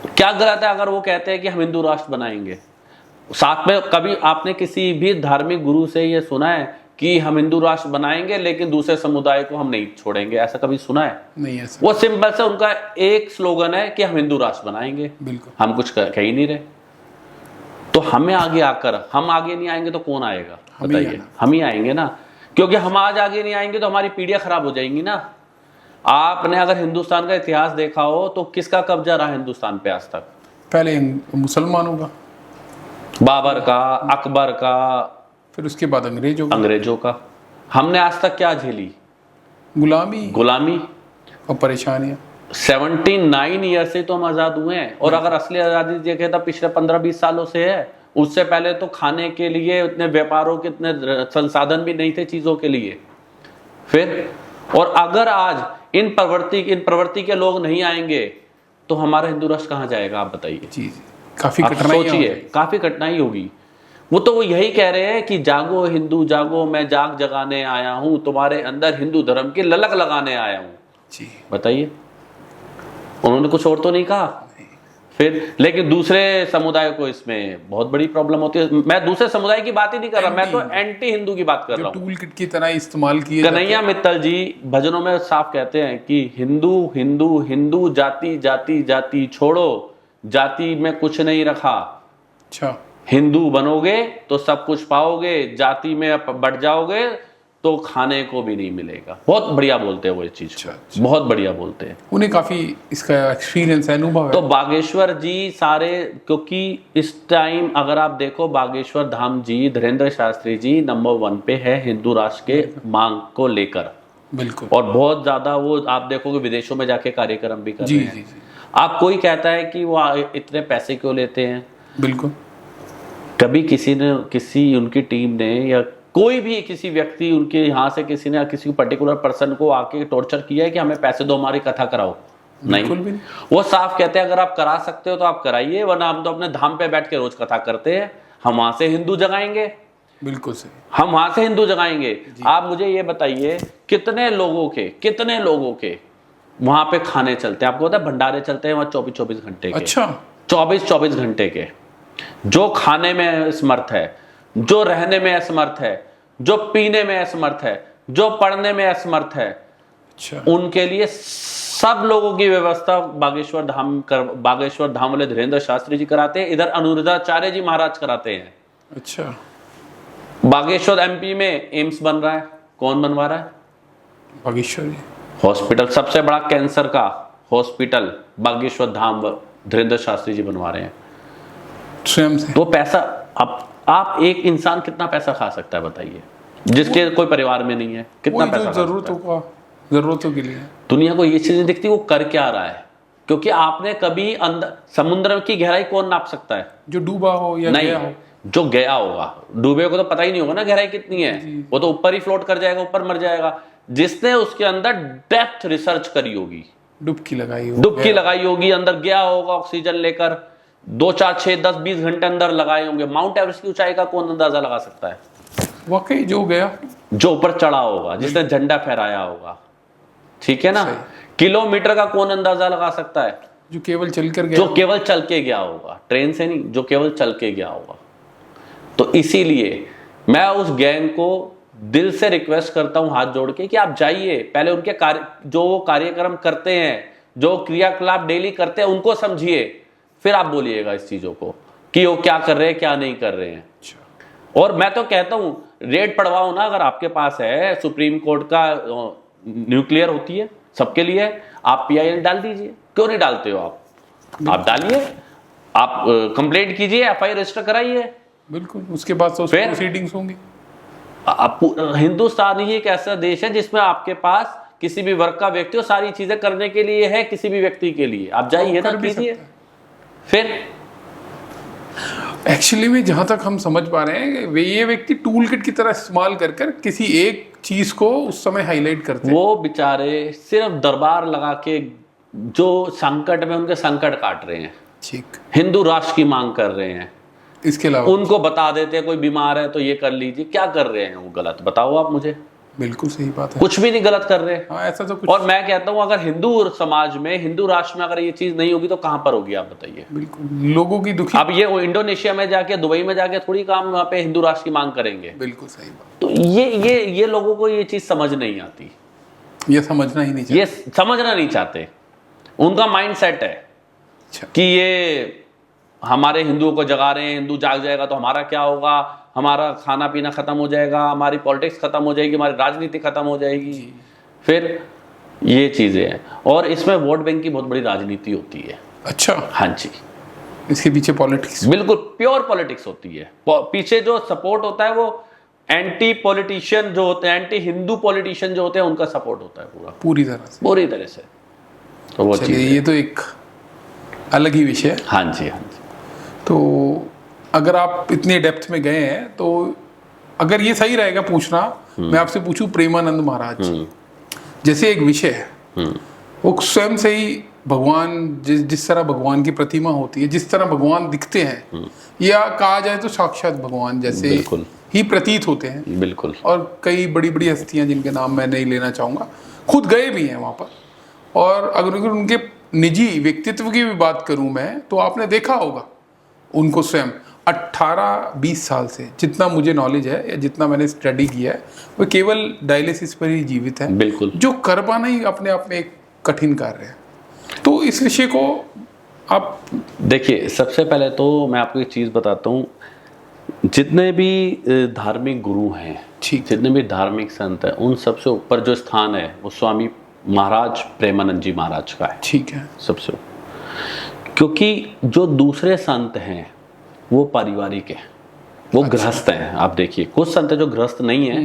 क्या गलत है अगर वो कहते हैं कि हम हिंदू राष्ट्र बनाएंगे? साथ में कभी आपने किसी भी धार्मिक गुरु से ये सुना है कि हम हिंदू राष्ट्र बनाएंगे लेकिन दूसरे समुदाय को हम नहीं छोड़ेंगे? ऐसा कभी सुना है? नहीं है। वो सिंपल से उनका एक स्लोगन है कि हम हिंदू राष्ट्र बनाएंगे। बिल्कुल। हम कुछ कह ही नहीं रहे। तो हमें आगे आकर, हम आगे नहीं आएंगे तो कौन आएगा बताइए? हम ही आएंगे ना, क्योंकि हम आज आगे नहीं आएंगे तो हमारी पीढ़ियां खराब हो जाएंगी ना। आपने अगर हिंदुस्तान का इतिहास देखा हो तो किसका कब्जा रहा हिंदुस्तान पे आज तक? पहले मुसलमानों का, बाबर का, अकबर का, फिर उसके बाद अंग्रेजों का। हमने आज तक क्या झेली? गुलामी और परेशानियां। 79 ईयर से तो हम आजाद हुए हैं। और अगर असली आजादी देखे तो पिछले 15-20 सालों से है। उससे पहले तो खाने के लिए उतने व्यापारों के इतने संसाधन भी नहीं थे चीजों के लिए। फिर और अगर आज इन प्रवृत्ति के लोग नहीं आएंगे तो हमारा हिंदू राष्ट्र कहाँ जाएगा? आप बताइए। जी, काफी सोचिए, काफी कठिनाई होगी। वो यही कह रहे हैं कि जागो हिंदू जागो, मैं जाग जगाने आया हूं, तुम्हारे अंदर हिंदू धर्म की ललक लगाने आया हूं। जी, बताइए, उन्होंने कुछ और तो नहीं कहा। फिर लेकिन दूसरे समुदाय को इसमें बहुत बड़ी प्रॉब्लम होती है। मैं दूसरे समुदाय की बात ही नहीं कर रहा, मैं तो एंटी हिंदू की बात कर रहा हूँ। टूल किट की तरह इस्तेमाल किए कन्हैया मित्तल जी भजनों में साफ कहते हैं कि हिंदू हिंदू हिंदू, जाति जाति जाति छोड़ो, जाति में कुछ नहीं रखा। अच्छा, हिंदू बनोगे तो सब कुछ पाओगे, जाति में बढ़ जाओगे तो खाने को भी नहीं मिलेगा। बहुत बढ़िया बोलते हैं वो ये चीज। अच्छा। बहुत बढ़िया बोलते हैं, उन्हें काफी इसका एक्सपीरियंस है, अनुभव है। तो बागेश्वर जी सारे, क्योंकि इस टाइम अगर आप देखो बागेश्वर धाम जी, धीरेन्द्र शास्त्री जी नंबर 1 पे है हिंदू राष्ट्र के मांग को लेकर। बिल्कुल। और बहुत ज्यादा वो आप देखोगे विदेशों में जाके कार्यक्रम भी कर रहे हैं। जी। आप कोई कहता है कि वो इतने पैसे क्यों लेते हैं? बिल्कुल। कभी किसी उनकी टीम ने या कोई भी किसी व्यक्ति उनके यहाँ से किसी ने किसी पर्टिकुलर पर्सन को आके टॉर्चर किया है कि हमें पैसे दो हमारी कथा कराओ? नहीं। वो साफ कहते हैं अगर आप करा सकते हो तो आप कराइए, वरना हम तो अपने धाम पे बैठ के रोज कथा करते हैं, हम वहां से हिंदू जगाएंगे। बिल्कुल सही, हम वहां से हिंदू जगाएंगे। आप मुझे ये बताइए कितने लोगों के वहां पे खाने चलते हैं? आपको पता है भंडारे चलते हैं वहां 24-24 घंटे के। अच्छा, 24-24 घंटे के। जो खाने में असमर्थ है, जो रहने में असमर्थ है, जो पीने में असमर्थ है, जो पढ़ने में असमर्थ है, अच्छा, उनके लिए सब लोगों की व्यवस्था बागेश्वर धाम वाले धीरेन्द्र शास्त्री जी कराते हैं। इधर अनुरुद्धाचार्य जी महाराज कराते हैं। अच्छा। बागेश्वर एमपी में एम्स बन रहा है, कौन बनवा रहा है? बागेश्वर जी। हॉस्पिटल, सबसे बड़ा कैंसर का हॉस्पिटल बागेश्वर धाम धीरेन्द्र शास्त्री जी बनवा रहे हैं स्वयं से। तो पैसा, आप एक इंसान कितना पैसा खा सकता है बताइए, जिसके कोई परिवार में नहीं है, कितना पैसा खा सकता है? जरूरतों के लिए दुनिया को ये चीज नहीं दिखती वो कर क्या रहा है, क्योंकि आपने कभी अंदर, समुद्र की गहराई कौन नाप सकता है? जो डूबा हो या गया हो। जो गया होगा, डूबे को तो पता ही नहीं होगा ना गहराई कितनी है, वो तो ऊपर ही फ्लोट कर जाएगा, ऊपर मर जाएगा। जिसने उसके अंदर डेप्थ रिसर्च करी होगी, डुबकी लगाई होगी, अंदर गया होगा ऑक्सीजन लेकर, 2 4 6 10 20 घंटे अंदर लगाए होंगे। माउंट एवरेस्ट की ऊंचाई का कौन अंदाजा लगा सकता है? वाकई जो गया, जो ऊपर चढ़ा होगा, जिसने झंडा फहराया होगा, ठीक है ना। किलोमीटर का कौन अंदाजा लगा सकता है? जो केवल चल के गया होगा, ट्रेन से नहीं, जो केवल चल के गया होगा। तो इसीलिए मैं उस गैंग को दिल से रिक्वेस्ट करता हूं हाथ जोड़ के कि आप जाइए, पहले उनके जो कार्यक्रम करते हैं, जो क्रियाकलाप डेली करते हैं, उनको समझिए, फिर आप बोलिएगा इस चीजों को कि वो क्या कर रहे हैं, क्या नहीं कर रहे हैं। और मैं तो कहता हूं रेड पड़वाओ ना, अगर आपके पास है, सुप्रीम कोर्ट का न्यूक्लियर होती है सबके लिए, आप PIL डाल दीजिए। क्यों नहीं डालते हो आप डालिए, आप कंप्लेंट कीजिए, FIR रजिस्टर कराइए। बिल्कुल, उसके बाद तो प्रोसीडिंग्स होंगी। हिंदुस्तान ही एक ऐसा देश है जिसमें आपके पास किसी भी वर्ग का व्यक्ति हो, सारी चीजें करने के लिए है, किसी भी व्यक्ति के लिए। आप जाइए ना, कीजिए। फिर एक्चुअली में जहां तक हम समझ पा रहे हैं, ये व्यक्ति टूल किट की तरह इस्तेमाल कर किसी एक चीज को उस समय हाईलाइट करते हैं। वो बेचारे सिर्फ दरबार लगा के जो संकट में उनके संकट काट रहे हैं, ठीक, हिंदू राष्ट्र की मांग कर रहे हैं। इसके अलावा उनको बता देते हैं कोई बीमार है तो ये कर लीजिए। क्या कर रहे हैं वो गलत? बताओ आप मुझे। बिल्कुल सही बात है, कुछ भी नहीं गलत कर रहे। हाँ, ऐसा तो कुछ। और मैं कहता हूं अगर हिंदू समाज में, हिंदू राष्ट्र में अगर ये चीज नहीं होगी तो कहां पर होगी आप बताइए। बिल्कुल, लोगों की दुखी। अब ये इंडोनेशिया में जाके, दुबई में जाके थोड़ी काम वहां पे हिंदू राष्ट्र की मांग करेंगे। बिल्कुल सही बात। तो ये लोगों को ये चीज समझ नहीं आती, ये समझना ही नहीं चाहते, ये समझना नहीं चाहते। उनका माइंड सेट है कि ये हमारे हिंदुओं को जगा रहे हैं, हिंदू जाग जाएगा तो हमारा क्या होगा, हमारा खाना पीना खत्म हो जाएगा, हमारी पॉलिटिक्स खत्म हो जाएगी, हमारी राजनीति खत्म हो जाएगी। फिर ये चीजें हैं, और इसमें वोट बैंक की बहुत बड़ी राजनीति होती है। अच्छा, हाँ जी, इसके पीछे पॉलिटिक्स, बिल्कुल प्योर पॉलिटिक्स होती है। पीछे जो सपोर्ट होता है वो एंटी पॉलिटिशियन जो होते हैं, एंटी हिंदू पॉलिटिशियन जो होते हैं, उनका सपोर्ट होता है पूरी तरह से। तो वो चीज, ये तो एक अलग ही विषय है। हाँ जी, हाँ जी। तो अगर आप इतने डेप्थ में गए हैं, तो अगर ये सही रहेगा पूछना, मैं आपसे पूछूं, प्रेमानंद महाराज जैसे एक विषय है, वो स्वयं से ही भगवान, जिस तरह भगवान की प्रतिमा होती है, जिस तरह भगवान दिखते हैं, या कहा जाए तो साक्षात भगवान जैसे ही प्रतीत होते हैं। बिल्कुल। और कई बड़ी बड़ी हस्तियां जिनके नाम मैं नहीं लेना चाहूँगा, खुद गए भी हैं वहाँ पर। और अगर उनके निजी व्यक्तित्व की भी बात करूँ मैं, तो आपने देखा होगा उनको स्वयं 18-20 साल से, जितना मुझे नॉलेज है या जितना मैंने स्टडी किया है, वो केवल डायलिसिस पर ही जीवित है। बिल्कुल। जो कर पाना ही अपने आप में एक कठिन कार्य है। तो इस विषय को आप देखिए, सबसे पहले तो मैं आपको एक चीज़ बताता हूँ, जितने भी धार्मिक गुरु हैं, जितने भी धार्मिक संत हैं, उन सबसे ऊपर जो स्थान है वो स्वामी महाराज प्रेमानंद जी महाराज का है। ठीक है, सबसे, क्योंकि जो दूसरे संत हैं वो पारिवारिक है, वो गृहस्थ हैं। आप देखिए, कुछ संत जो गृहस्थ नहीं है,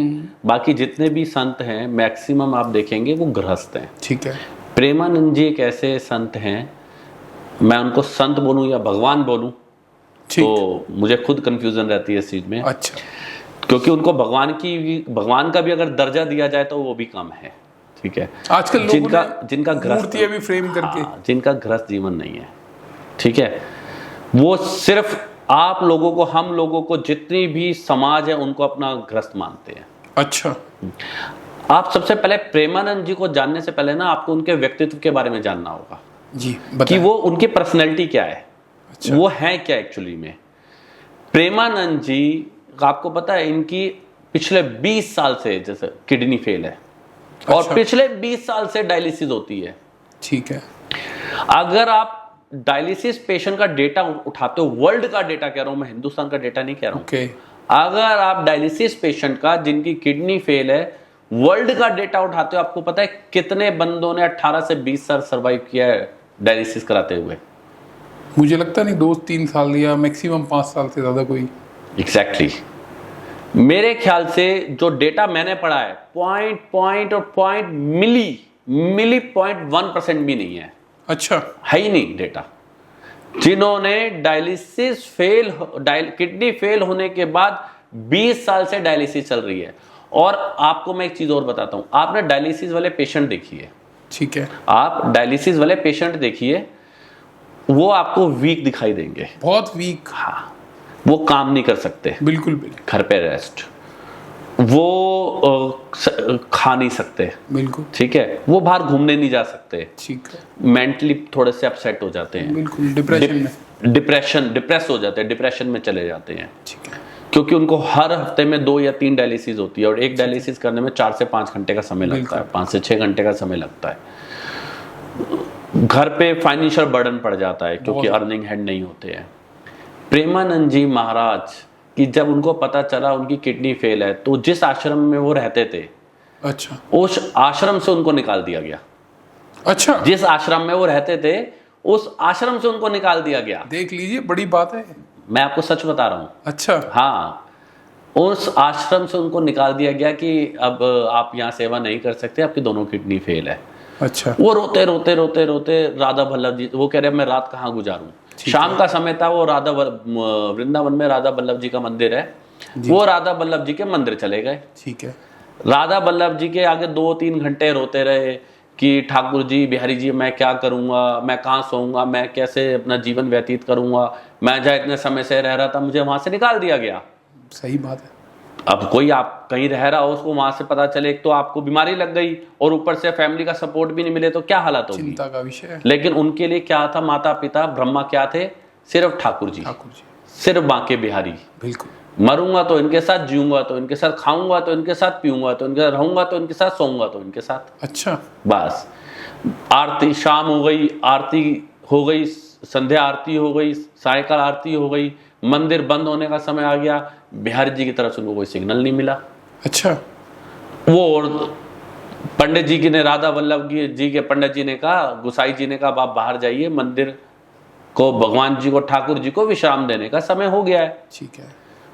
बाकी जितने भी संत हैं मैक्सिमम आप देखेंगे वो गृहस्थ हैं। ठीक है। प्रेमानंद जी एक ऐसे संत हैं, मैं उनको संत बोलूं या भगवान बोलूं तो मुझे खुद कंफ्यूजन रहती है इस चीज में। अच्छा। क्योंकि उनको भगवान का भी अगर दर्जा दिया जाए तो वो भी कम है। ठीक है, आजकल जिनका गृहस्थ भी फ्रेम करके, जिनका गृहस्थ जीवन नहीं है, ठीक है, वो सिर्फ आप लोगों को, हम लोगों को, जितनी भी समाज है उनको अपना गृहस्थ मानते हैं। अच्छा। आप सबसे पहले प्रेमानंद जी को जानने से पहले ना आपको उनके व्यक्तित्व के बारे में जानना होगा जी, कि वो उनकी पर्सनैलिटी क्या है। अच्छा। वो है क्या एक्चुअली में। प्रेमानंद जी, आपको पता है इनकी पिछले 20 साल से जैसे किडनी फेल है। अच्छा। और पिछले 20 साल से डायलिसिस होती है। ठीक है। अगर आप डायलिसिस पेशेंट का डेटा उठाते हो, वर्ल्ड का डेटा कह रहा हूं मैं, हिंदुस्तान का डेटा नहीं कह रहा हूं। okay। अगर आप डायलिसिस पेशेंट का, जिनकी किडनी फेल है, वर्ल्ड का डेटा उठाते हो, आपको पता है कितने बंदों ने 18 से 20 साल सरवाइव किया है डायलिसिस कराते हुए? मुझे लगता नहीं 2-3 साल या मैक्सिमम 5 साल से ज़्यादा कोई। एग्जैक्टली मेरे ख्याल से जो डेटा मैंने पढ़ा है, पॉइंट मिली 0.1% भी नहीं है। अच्छा, है ही नहीं डेटा। जिन्होंने डायलिसिस किडनी फेल होने के बाद 20 साल से डायलिसिस चल रही है। और आपको मैं एक चीज और बताता हूं, आपने डायलिसिस वाले पेशेंट देखिए, ठीक है, आप डायलिसिस वाले पेशेंट देखिए, वो आपको वीक दिखाई देंगे, बहुत वीक। हाँ, वो काम नहीं कर सकते, बिल्कुल बिल्कुल घर पे रेस्ट, वो खा नहीं सकते, बिल्कुल, ठीक है, वो बाहर घूमने नहीं जा सकते, ठीक है, मेंटली थोड़े से अपसेट हो जाते हैं, बिल्कुल डिप्रेस हो जाते हैं, डिप्रेशन में चले जाते हैं, ठीक है, क्योंकि उनको हर हफ्ते में 2 या 3 डायलिसिस होती है और एक डायलिसिस करने में 4 से 5 घंटे का समय लगता है, 5 से 6 घंटे का समय लगता है। घर पे फाइनेंशियल बर्डन पड़ जाता है क्योंकि अर्निंग हेड नहीं होते हैं। प्रेमानंद जी महाराज कि जब उनको पता चला उनकी किडनी फेल है, तो जिस आश्रम में वो रहते थे, अच्छा, उस आश्रम से उनको निकाल दिया गया। अच्छा, जिस आश्रम में वो रहते थे उस आश्रम से उनको निकाल दिया गया। देख लीजिए, बड़ी बात है। मैं आपको सच बता रहा हूं। अच्छा, हाँ, उस आश्रम से उनको निकाल दिया गया कि अब आप यहाँ सेवा नहीं कर सकते, आपकी दोनों किडनी फेल है। अच्छा, वो रोते रोते रोते रोते राधा वल्लभ जी, वो कह रहे मैं रात कहाँ गुजारूं। शाम का समय था, वो वृंदावन में राधा वल्लभ जी का मंदिर है, वो राधा वल्लभ जी के मंदिर चले गए। ठीक है, राधा वल्लभ जी के आगे 2-3 घंटे रोते रहे कि ठाकुर जी, बिहारी जी, मैं क्या करूंगा, मैं कहाँ सोऊंगा, मैं कैसे अपना जीवन व्यतीत करूंगा, मैं जहाँ इतने समय से रह रहा था, मुझे वहां से निकाल दिया गया। सही बात है। अब कोई आप कहीं रह रहा हो, उसको वहां से पता चले, एक तो आपको बीमारी लग गई और ऊपर से फैमिली का सपोर्ट भी नहीं मिले, तो क्या हालत होगी? चिंता का विषय है। लेकिन उनके लिए क्या था, माता पिता ब्रह्मा क्या थे? सिर्फ ठाकुर जी, सिर्फ बांके बिहारी। बिल्कुल। मरूंगा तो इनके साथ, जीऊंगा तो इनके साथ, खाऊंगा तो इनके साथ, पीऊंगा तो इनके साथ, रहूंगा तो इनके साथ, सोऊंगा तो इनके साथ। अच्छा, बस आरती शाम हो गई, आरती हो गई, संध्या आरती हो गई, सायकाल आरती हो गई, मंदिर बंद होने का समय आ गया, बिहारी जी की तरफ से उनको कोई सिग्नल नहीं मिला। अच्छा, वो और पंडित जी की ने, राधा वल्लभ जी के पंडित जी ने कहा, गुसाई जी ने कहा, आप बाहर जाइए, मंदिर को, भगवान जी को, ठाकुर जी को विश्राम देने का समय हो गया है। ठीक है।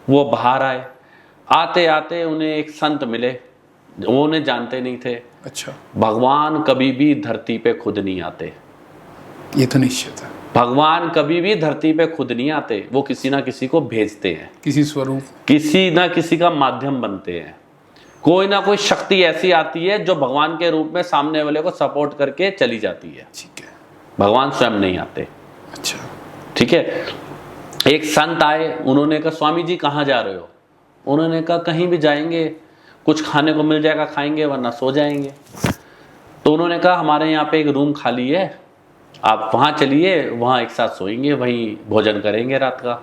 वो बाहर आए, आते आते उन्हें एक संत मिले, वो उन्हें जानते नहीं थे। अच्छा, भगवान कभी भी धरती पे खुद नहीं आते, ये तो निश्चित है। भगवान कभी भी धरती पे खुद नहीं आते, वो किसी ना किसी को भेजते हैं, किसी स्वरूप, किसी ना किसी का माध्यम बनते हैं। कोई ना कोई शक्ति ऐसी आती है जो भगवान के रूप में सामने वाले को सपोर्ट करके चली जाती है। ठीक है। भगवान स्वयं नहीं आते। अच्छा, ठीक है। एक संत आए, उन्होंने कहा, स्वामी जी कहाँ जा रहे हो? उन्होंने कहा, कहीं भी जाएंगे, कुछ खाने को मिल जाएगा खाएंगे, वरना सो जाएंगे। तो उन्होंने कहा, हमारे यहाँ पे एक रूम खाली है, आप वहाँ चलिए, वहाँ एक साथ सोएंगे, वहीं भोजन करेंगे रात का।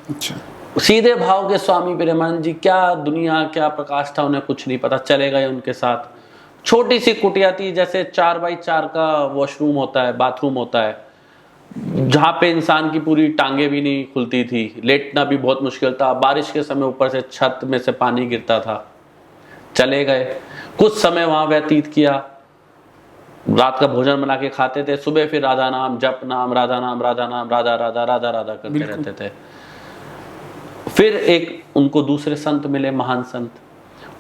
अच्छा, सीधे भाव के स्वामी प्रेमानंद जी, क्या दुनिया, क्या प्रकाश था, उन्हें कुछ नहीं पता, चले गए उनके साथ। छोटी सी कुटिया थी, जैसे 4x4 का वॉशरूम होता है, बाथरूम होता है, जहाँ पे इंसान की पूरी टांगे भी नहीं खुलती थी, लेटना भी बहुत मुश्किल था, बारिश के समय ऊपर से छत में से पानी गिरता था। चले गए, कुछ समय वहां व्यतीत किया, रात का भोजन बना के खाते थे, सुबह फिर राधा नाम, जप नाम, राधा नाम, राधा नाम, राधा राधा राधा राधा करते रहते थे। फिर एक उनको दूसरे संत मिले, महान संत,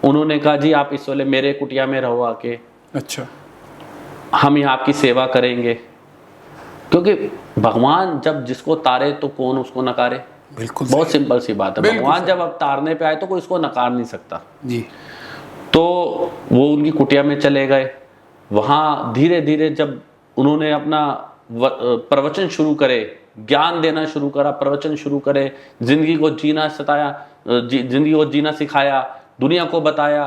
उन्होंने कहा, जी आप इस वाले मेरे कुटिया में रहो आके, अच्छा, हम यहाँ आपकी सेवा करेंगे, क्योंकि भगवान जब जिसको तारे तो कौन उसको नकारे। बिल्कुल, बहुत सिंपल सी बात है, भगवान जब अब तारने पे आए तो कोई इसको नकार नहीं सकता जी। तो वो उनकी कुटिया में चले गए। वहाँ धीरे धीरे जब उन्होंने अपना प्रवचन शुरू करे, ज्ञान देना शुरू करा, प्रवचन शुरू करे, जिंदगी को जीना जिंदगी को जीना सिखाया, दुनिया को बताया,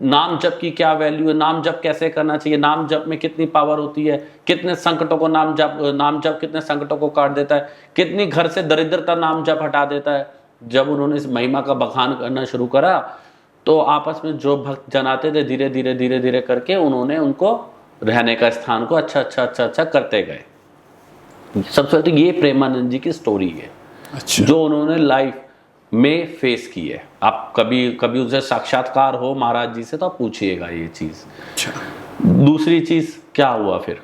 नाम जप की क्या वैल्यू है, नाम जप कैसे करना चाहिए, नाम जप में कितनी पावर होती है, कितने संकटों को नाम जप कितने संकटों को काट देता है, कितनी घर से दरिद्रता नाम जप हटा देता है। जब उन्होंने इस महिमा का बखान करना शुरू करा तो आपस में जो भक्त जन आते थे, धीरे धीरे धीरे धीरे करके उन्होंने उनको रहने का स्थान को अच्छा करते गए। सबसे पहले तो ये प्रेमानंद जी की स्टोरी है। अच्छा, जो उन्होंने लाइफ में फेस की है। आप कभी कभी उनसे साक्षात्कार हो महाराज जी से तो आप पूछिएगा ये चीज। अच्छा। दूसरी चीज क्या हुआ फिर,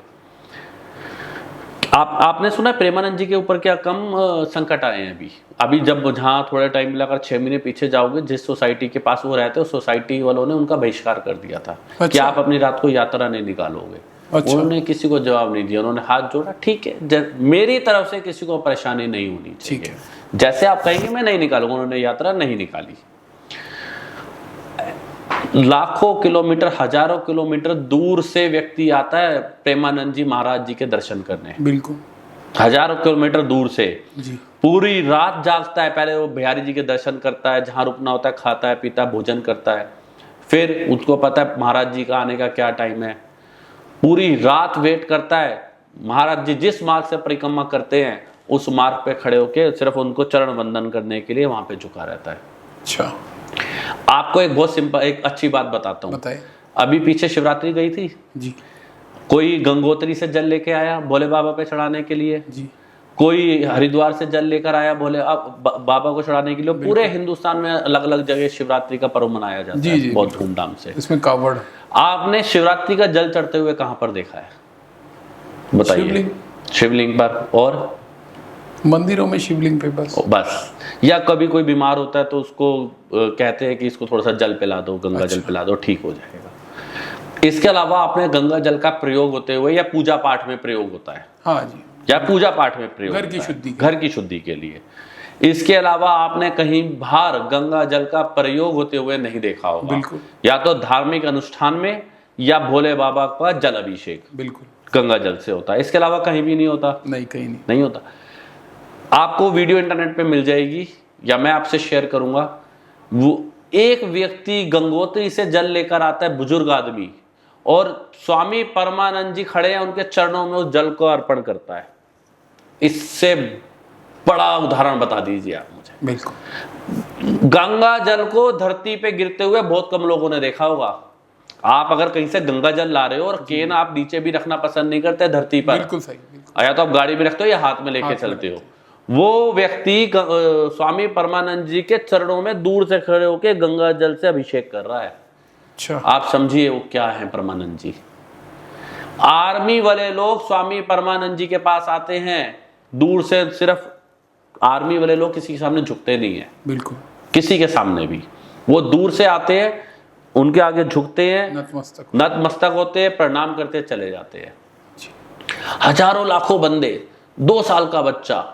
आपने सुना प्रेमानंद जी के ऊपर क्या कम संकट आए हैं अभी जब जहाँ थोड़ा टाइम मिलाकर 6 महीने पीछे जाओगे, जिस सोसाइटी के पास वो रहते हैं उस सोसाइटी वालों ने उनका बहिष्कार कर दिया था। अच्छा। कि आप अपनी रात को यात्रा नहीं निकालोगे। अच्छा। उन्होंने किसी को जवाब नहीं दिया, उन्होंने हाथ जोड़ा, ठीक है मेरी तरफ से किसी को परेशानी नहीं होनी चाहिए, जैसे आप कहेंगे मैं नहीं निकालूंगा। उन्होंने यात्रा नहीं निकाली। लाखों किलोमीटर, हजारों किलोमीटर दूर से व्यक्ति आता है प्रेमानंद जी महाराज जी के दर्शन करने। बिल्कुल। हजारों किलोमीटर दूर से जी। पूरी रात जागता है, पहले वो बिहारी जी के दर्शन करता है, जहां रुकना होता है खाता है पीता है भोजन करता है, फिर उसको पता है महाराज जी का आने का क्या टाइम है, पूरी रात वेट करता है। महाराज जी जिस मार्ग से परिक्रमा करते हैं उस मार्ग पे खड़े होके सिर्फ उनको चरण वंदन करने के लिए वहां पे झुका रहता है। अच्छा। आपको एक बहुत सिंपल एक अच्छी बात बताता हूँ। बताइए। अभी पीछे शिवरात्रि गई थी जी। कोई गंगोत्री से जल लेके आया भोले बाबा पे चढ़ाने के लिए, जी। कोई हरिद्वार से जल लेकर आया भोले बाबा को चढ़ाने के लिए। पूरे हिंदुस्तान में अलग अलग जगह शिवरात्रि का पर्व मनाया जाता है बहुत धूमधाम से। इसमें कावड़। आपने शिवरात्रि का जल चढ़ते हुए कहां पर देखा है बताइए? शिवलिंग पर, और मंदिरों में शिवलिंग पे बस। या कभी कोई बीमार होता है तो उसको कहते हैं कि इसको थोड़ा सा जल पिला दो, गंगा जल पिला दो, ठीक हो जाएगा। इसके अलावा आपने गंगा जल का प्रयोग होते हुए या पूजा पाठ में प्रयोग होता है, हाँ जी, या पूजा पाठ में प्रयोग घर की शुद्धि, घर की शुद्धि के लिए। इसके अलावा आपने कहीं बाहर गंगा जल का प्रयोग होते हुए नहीं देखा होगा। बिल्कुल। या तो धार्मिक अनुष्ठान में या भोले बाबा का जल अभिषेक बिल्कुल गंगा जल से होता है। इसके अलावा कहीं भी नहीं होता। नहीं, कहीं नहीं होता। आपको वीडियो इंटरनेट पे मिल जाएगी या मैं आपसे शेयर करूंगा। वो एक व्यक्ति गंगोत्री से जल लेकर आता है, बुजुर्ग आदमी, और स्वामी परमानंद जी खड़े हैं उनके चरणों में, उस जल को अर्पण करता है। इससे बड़ा उदाहरण बता दीजिए आप मुझे। बिल्कुल। गंगा जल को धरती पे गिरते हुए बहुत कम लोगों ने देखा होगा। आप अगर कहीं से गंगा जल ला रहे हो और केन आप नीचे भी रखना पसंद नहीं करते धरती पर, बिल्कुल सही, बिल्कुल। या तो आप गाड़ी में रखते हो या हाथ में लेके चलते हो। वो व्यक्ति स्वामी परमानंद जी के चरणों में दूर से खड़े होकर गंगा जल से अभिषेक कर रहा है। अच्छा। आप समझिए वो क्या है परमानंद जी। आर्मी वाले लोग स्वामी परमानंद जी के पास आते हैं दूर से, सिर्फ आर्मी वाले लोग किसी के सामने झुकते नहीं है। बिल्कुल। किसी के सामने भी वो दूर से आते हैं, उनके आगे झुकते हैं, नतमस्तक होते हैं, प्रणाम करते चले जाते हैं। हजारों लाखों बंदे, 2 साल का बच्चा,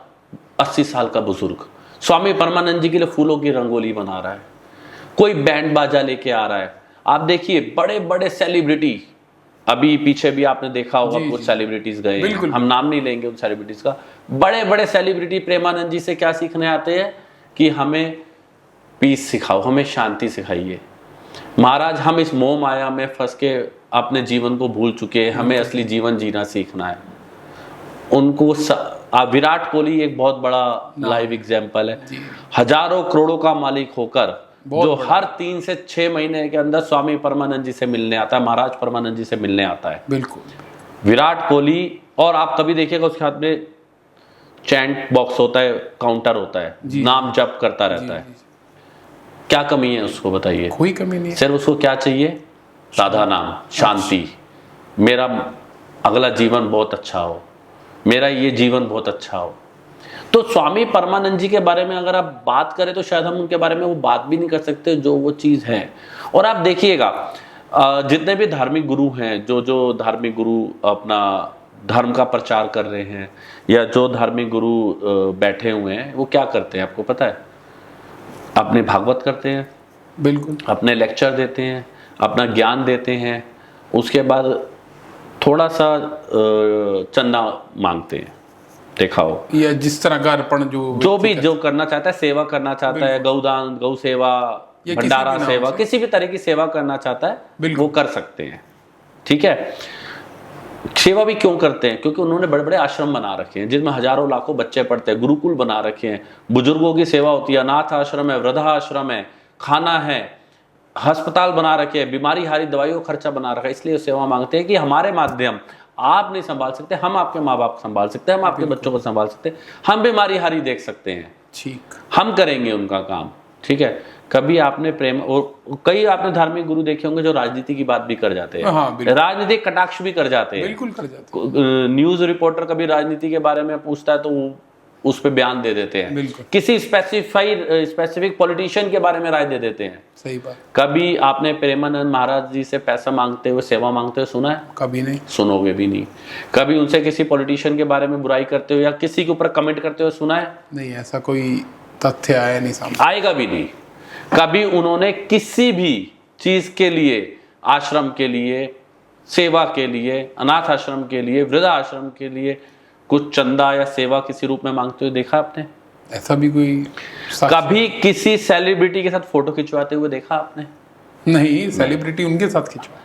80 साल का बुजुर्ग स्वामी परमानंद जी के लिए फूलों की रंगोली बना रहा है, कोई बैंड बाजा लेके आ रहा है। आप देखिए बड़े बड़े सेलिब्रिटी, अभी पीछे भी आपने देखा होगा कुछ सेलिब्रिटीज गए, हम नाम नहीं लेंगे उन सेलिब्रिटीज का। बड़े बड़े सेलिब्रिटी प्रेमानंद जी से क्या सीखने आते हैं कि हमें पीस सिखाओ, हमें शांति सिखाइए। महाराज हम इस मोह माया में फंस के अपने जीवन को भूल चुके हैं, हमें असली जीवन जीना सीखना है। उनको विराट कोहली एक बहुत बड़ा लाइव एग्जाम्पल है। हजारों करोड़ों का मालिक होकर जो हर 3 से 6 महीने के अंदर स्वामी परमानंद जी से मिलने आता है, महाराज परमानंद जी से मिलने आता है। बिल्कुल। विराट कोहली, और आप कभी देखिएगा उसके हाथ में चैंट बॉक्स होता है, काउंटर होता है, नाम जप करता रहता है। क्या कमी है उसको बताइए? कोई कमी नहीं है। सिर्फ उसको क्या चाहिए? राधा नाम, शांति, मेरा अगला जीवन बहुत अच्छा हो, मेरा ये जीवन बहुत अच्छा हो। तो स्वामी परमानंद जी के बारे में अगर आप बात करें तो शायद हम उनके बारे में वो बात भी नहीं कर सकते जो वो चीज़ है। और आप देखिएगा जितने भी धार्मिक गुरु हैं, जो धार्मिक गुरु अपना धर्म का प्रचार कर रहे हैं, या जो धार्मिक गुरु बैठे हुए हैं, वो क्या करते हैं आपको पता है? अपने भागवत करते हैं, बिल्कुल, अपने लेक्चर देते हैं, अपना ज्ञान देते हैं, उसके बाद थोड़ा सा चंदा मांगते हैं, देखा हो, या जिस तरह का अर्पण जो करना चाहता है, सेवा करना चाहता है, गौदान, गौ सेवा, भंडारा सेवा, किसी भी तरह की सेवा करना चाहता है वो कर सकते हैं। ठीक है। सेवा भी क्यों करते हैं? क्योंकि उन्होंने बड़े बड़े आश्रम बना रखे हैं जिसमें हजारों लाखों बच्चे पढ़ते हैं, गुरुकुल बना रखे हैं, बुजुर्गों की सेवा होती है, अनाथ आश्रम है, वृद्धाश्रम है, खाना है, अस्पताल बना रखे हैं, बीमारी हारी दवाइयों खर्चा बना रखा है। इसलिए सेवा मांगते हैं कि हमारे माध्यम आप नहीं संभाल सकते, हम आपके माँ बाप को संभाल सकते हैं, हम आपके बच्चों को संभाल सकते हैं, हम बीमारी हारी देख सकते हैं। ठीक। हम करेंगे उनका काम, ठीक है। कभी आपने प्रेम, और कई आपने धार्मिक गुरु देखे होंगे जो राजनीति की बात भी कर जाते हैं, हाँ, बिल्कुल। राजनीतिक कटाक्ष भी कर जाते हैं, बिल्कुल कर जाते हैं। न्यूज रिपोर्टर कभी राजनीति के बारे में पूछता है तो वो उस पे बयान दे देते हैं, बिल्कुल। किसी स्पेसिफिक पॉलिटिशियन के बारे में राय दे देते हैं। सही बात। कभी आपने प्रेमानंद महाराज जी से पैसा मांगते हुए, सेवा मांगते हुए सुना है? कभी नहीं। सुनोगे भी नहीं। कभी उनसे किसी पॉलिटिशियन के बारे में बुराई करते हुए या किसी के ऊपर कमेंट करते हुए सुना है? नहीं, ऐसा कोई तथ्य आया नहीं सामने। आएगा भी नहीं। कभी उन्होंने किसी भी चीज के लिए, आश्रम के लिए, सेवा के लिए, अनाथ आश्रम के लिए, वृद्धाश्रम के लिए कुछ चंदा या सेवा किसी रूप में मांगते हुए देखा आपने? ऐसा भी कोई कभी किसी सेलिब्रिटी के साथ फोटो खिंचवाते हुए देखा आपने? नहीं, सेलिब्रिटी उनके साथ खिंचवा।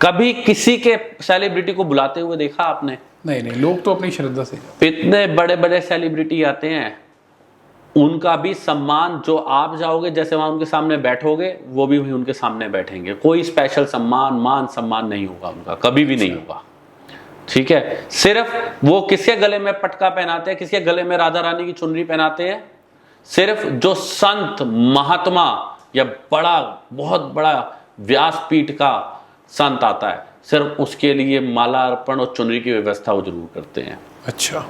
कभी किसी के सेलिब्रिटी को बुलाते हुए देखा आपने? नहीं नहीं, लोग तो अपनी श्रद्धा से जाते। इतने बड़े बड़े सेलिब्रिटी आते हैं, उनका भी सम्मान, जो आप जाओगे जैसे वहां उनके सामने बैठोगे, वो भी वहीं उनके सामने बैठेंगे। कोई स्पेशल सम्मान, मान सम्मान नहीं होगा उनका, कभी भी नहीं होगा, ठीक है। सिर्फ वो किसके गले में पटका पहनाते हैं, किसके गले में राधा रानी की चुनरी पहनाते हैं? सिर्फ जो संत महात्मा या बड़ा, बहुत बड़ा व्यासपीठ का संत आता है, सिर्फ उसके लिए माला अर्पण और चुनरी की व्यवस्था वो जरूर करते हैं। अच्छा।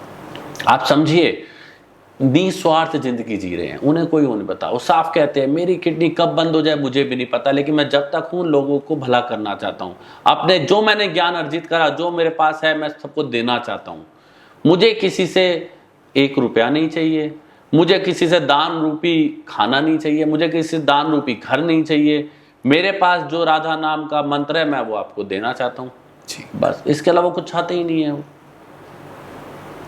आप समझिए, निस्वार्थ जिंदगी जी रहे हैं, उन्हें कोई वो नहीं पता। वो साफ कहते हैं मेरी किडनी कब बंद हो जाए मुझे भी नहीं पता, लेकिन मैं जब तक हूं लोगों को भला करना चाहता हूं। अपने जो मैंने ज्ञान अर्जित करा, जो मेरे पास है, मैं सबको देना चाहता हूं। मुझे किसी से 1 रुपया नहीं चाहिए, मुझे किसी से दान रूपी खाना नहीं चाहिए, मुझे किसी से दान रूपी घर नहीं चाहिए। मेरे पास जो राधा नाम का मंत्र है मैं वो आपको देना चाहता हूँ, बस। इसके अलावा कुछ चाहते ही नहीं है वो।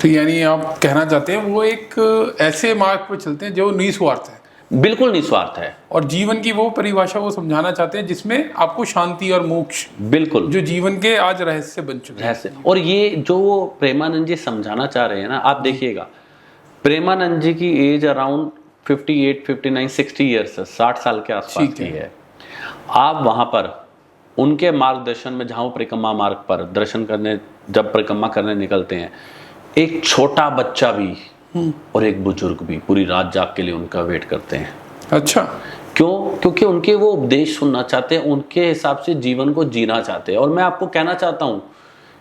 तो यानी आप कहना चाहते हैं वो एक ऐसे मार्ग पर चलते हैं जो निस्वार्थ है। बिल्कुल निस्वार्थ है। और जीवन की वो परिभाषा वो समझाना चाहते हैं जिसमें आपको शांति और मोक्ष, बिल्कुल, जो जीवन के आज रहस्य बन चुके हैं। और ये जो प्रेमानंद जी समझाना चाह रहे हैं ना, आप देखिएगा, प्रेमानंद जी की एज अराउंड 58, 59, 60 ईयर्स, 60 साल के आसपास की है। आप वहां पर उनके मार्गदर्शन में, जहां वो परिक्रमा मार्ग पर दर्शन करने, जब परिक्रमा करने निकलते हैं, एक छोटा बच्चा भी और एक बुजुर्ग भी पूरी रात जाग के लिए उनका वेट करते हैं। अच्छा। क्यों? क्योंकि उनके वो उपदेश सुनना चाहते हैं, उनके हिसाब से जीवन को जीना चाहते हैं। और मैं आपको कहना चाहता हूं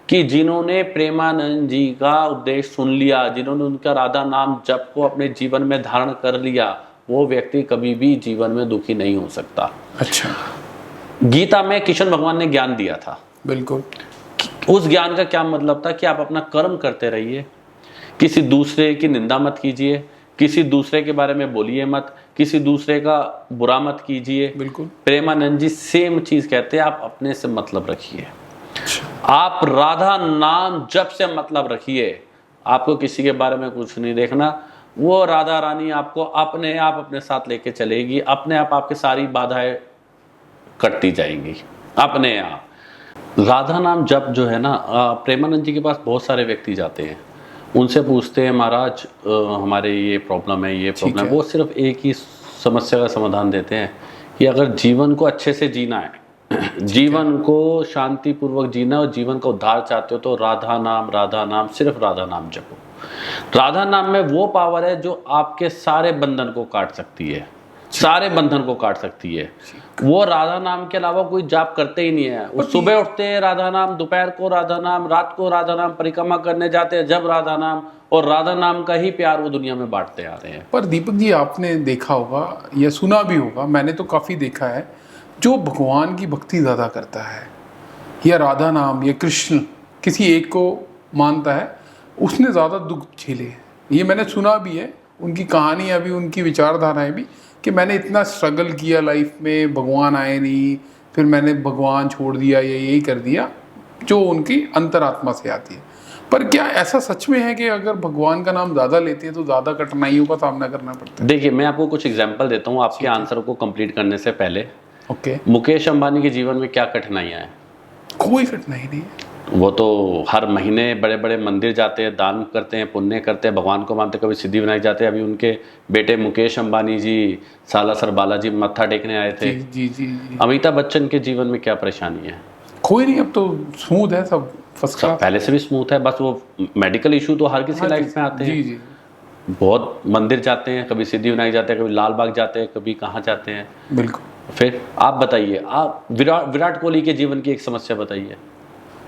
कि जिन्होंने प्रेमानंद जी का उपदेश सुन लिया, जिन्होंने उनका राधा नाम जप को अपने जीवन में धारण कर लिया, वो व्यक्ति कभी भी जीवन में दुखी नहीं हो सकता। अच्छा। गीता में कृष्ण भगवान ने ज्ञान दिया था। बिल्कुल। उस ज्ञान का क्या मतलब था कि आप अपना कर्म करते रहिए, किसी दूसरे की निंदा मत कीजिए, किसी दूसरे के बारे में बोलिए मत, किसी दूसरे का बुरा मत कीजिए। बिल्कुल। प्रेमानंद जी सेम चीज कहते हैं, आप अपने से मतलब रखिए। आप राधा नाम जप से मतलब रखिए, आपको किसी के बारे में कुछ नहीं देखना। वो राधा रानी आपको अपने आप अपने साथ लेके चलेगी, अपने आप आपकी सारी बाधाएं कटती जाएंगी अपने आप। राधा नाम जप जो है ना, प्रेमानंद जी के पास बहुत सारे व्यक्ति जाते हैं, उनसे पूछते हैं महाराज हमारे ये प्रॉब्लम है, ये प्रॉब्लम है। वो सिर्फ एक ही समस्या का समाधान देते हैं कि अगर जीवन को अच्छे से जीना है, जीवन को शांतिपूर्वक जीना और जीवन का उद्धार चाहते हो तो राधा नाम, सिर्फ राधा नाम जपो। राधा नाम में वो पावर है जो आपके सारे बंधन को काट सकती है, सारे बंधन को काट सकती है। वो राधा नाम के अलावा कोई जाप करते ही नहीं है। वो सुबह उठते हैं राधा नाम, दोपहर को राधा नाम, रात को राधा नाम, परिक्रमा करने जाते हैं जब राधा नाम, और राधा नाम का ही प्यार वो दुनिया में बांटते आ रहे हैं। पर दीपक जी, आपने देखा होगा या सुना भी होगा, मैंने तो काफ़ी देखा है, जो भगवान की भक्ति ज़्यादा करता है या राधा नाम या कृष्ण किसी एक को मानता है, उसने ज़्यादा दुख झेले हैं। ये मैंने सुना भी है, उनकी कहानियाँ भी, उनकी विचारधाराएँ भी, कि मैंने इतना स्ट्रगल किया लाइफ में, भगवान आए नहीं, फिर मैंने भगवान छोड़ दिया या यही कर दिया, जो उनकी अंतरात्मा से आती है। पर क्या ऐसा सच में है कि अगर भगवान का नाम ज़्यादा लेते हैं तो ज़्यादा कठिनाइयों का सामना करना पड़ता है? देखिए, मैं आपको कुछ एग्जांपल देता हूँ आपके आंसर को कंप्लीट करने से पहले। ओके। मुकेश अंबानी के जीवन में क्या कठिनाइयाँ हैं? कोई कठिनाई नहीं है। वो तो हर महीने बड़े बड़े मंदिर जाते हैं, दान करते हैं, पुण्य करते हैं, भगवान को मानते, कभी सिद्धि विनायक जाते हैं। अभी उनके बेटे मुकेश अंबानी जी सालासर बालाजी मत्था टेकने आए थे। जी। अमिताभ बच्चन के जीवन में क्या परेशानी है? कोई नहीं, अब तो स्मूथ है सब, फर्स्ट क्लास। पहले से भी स्मूथ है, बस वो मेडिकल इशू तो हर किसी लाइफ में आते हैं। जी। बहुत मंदिर जाते हैं, कभी सिद्धिविनायक जाते हैं, कभी लाल बाग जाते हैं, कभी कहाँ जाते हैं। बिल्कुल। फिर आप बताइए, आप विराट कोहली के जीवन की एक समस्या बताइए।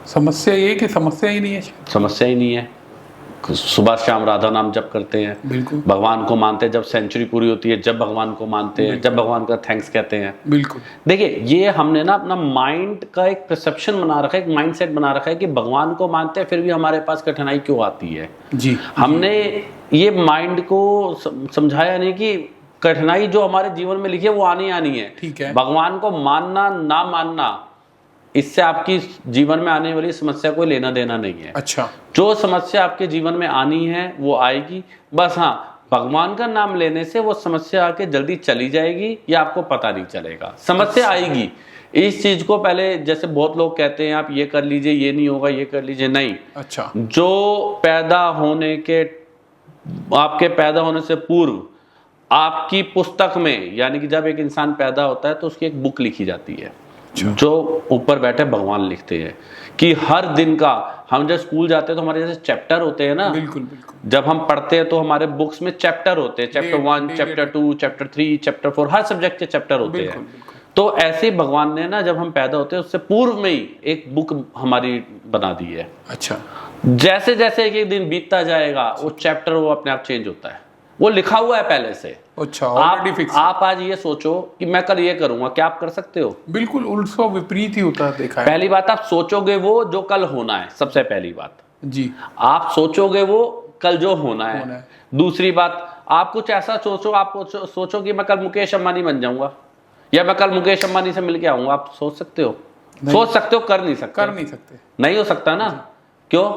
समस्या ये कि समस्या ही नहीं है। समस्या ही नहीं है। सुबह शाम राधा नाम जप करते हैं, बिल्कुल भगवान को मानते हैं, जब सेंचुरी पूरी होती है जब भगवान को मानते हैं, जब भगवान का थैंक्स कहते हैं। बिल्कुल। देखिए, ये हमने ना अपना माइंड का एक परसेप्शन बना रखा है, एक माइंडसेट बना रखा है कि भगवान को मानते हैं फिर भी हमारे पास कठिनाई क्यों आती है। जी। हमने ये माइंड को समझाया नहीं कि कठिनाई जो हमारे जीवन में लिखी है वो आनी है। ठीक है। भगवान को मानना ना मानना, इससे आपकी जीवन में आने वाली समस्या कोई लेना देना नहीं है। अच्छा। जो समस्या आपके जीवन में आनी है वो आएगी, बस हाँ भगवान का नाम लेने से वो समस्या आके जल्दी चली जाएगी या आपको पता नहीं चलेगा। समस्या आएगी, इस चीज को पहले, जैसे बहुत लोग कहते हैं आप ये कर लीजिए, ये नहीं होगा, ये कर लीजिए, नहीं। अच्छा। जो आपके पैदा होने से पूर्व आपकी पुस्तक में, यानी कि जब एक इंसान पैदा होता है तो उसकी एक बुक लिखी जाती है, जो ऊपर बैठे भगवान लिखते हैं कि हर दिन का, हम जब स्कूल जाते हैं तो हमारे जैसे चैप्टर होते हैं ना। बिल्कुल बिल्कुल। जब हम पढ़ते हैं तो हमारे बुक्स में चैप्टर होते हैं, चैप्टर 1, चैप्टर 2, चैप्टर 3, चैप्टर 4, हर सब्जेक्ट के चैप्टर होते हैं। तो ऐसे ही भगवान ने ना, जब हम पैदा होते हैं उससे पूर्व में ही एक बुक हमारी बना दी है। अच्छा। जैसे जैसे एक दिन बीतता जाएगा वो चैप्टर वो अपने आप चेंज होता है, वो लिखा हुआ है पहले से। अच्छा, ऑलरेडी फिक्स। आप आज ये सोचो कि मैं कल ये करूंगा, क्या आप कर सकते हो? बिल्कुल उल्टा विपरीत ही होता है, देखा है। पहली बात, आप सोचोगे वो जो कल होना है, सबसे पहली बात जी। आप सोचोगे वो कल जो होना है। दूसरी बात, आप कुछ ऐसा सोचो, आप सोचो कि मैं कल मुकेश अंबानी बन जाऊंगा या मैं कल मुकेश अंबानी से मिलके आऊंगा। आप सोच सकते हो? सोच सकते हो, कर नहीं सकते। नहीं हो सकता ना। क्यों?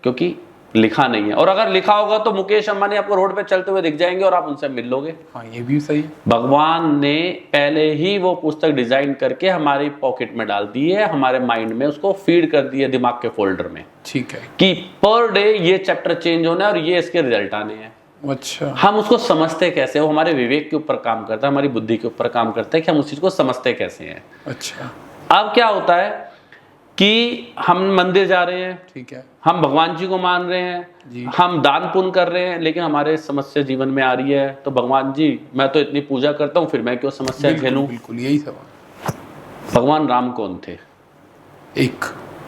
क्योंकि लिखा नहीं है। और अगर लिखा होगा तो मुकेश अंबानी आपको रोड पे चलते हुए दिख जाएंगे और आप उनसे मिल लोगे। हाँ, ये भी सही है। भगवान ने पहले ही वो पुस्तक डिजाइन करके हमारी पॉकेट में डाल दी है, हमारे माइंड में उसको फीड कर दी है, दिमाग के फोल्डर में। ठीक है। कि पर डे ये चैप्टर चेंज होना है और ये इसके रिजल्ट आने हैं। अच्छा। हम उसको समझते कैसे? वो हमारे विवेक के ऊपर काम करता है, हमारी बुद्धि के ऊपर काम करता है कि हम उस चीज को समझते कैसे हैं। अच्छा। अब क्या होता है कि हम मंदिर जा रहे हैं, ठीक है, हम भगवान जी को मान रहे हैं, हम दान पुण्य कर रहे हैं, लेकिन हमारे समस्या जीवन में आ रही है तो भगवान जी मैं तो इतनी पूजा करता हूँ, फिर मैं क्यों समस्या झेलूं? बिल्कुल यही सवाल। भगवान राम कौन थे? एक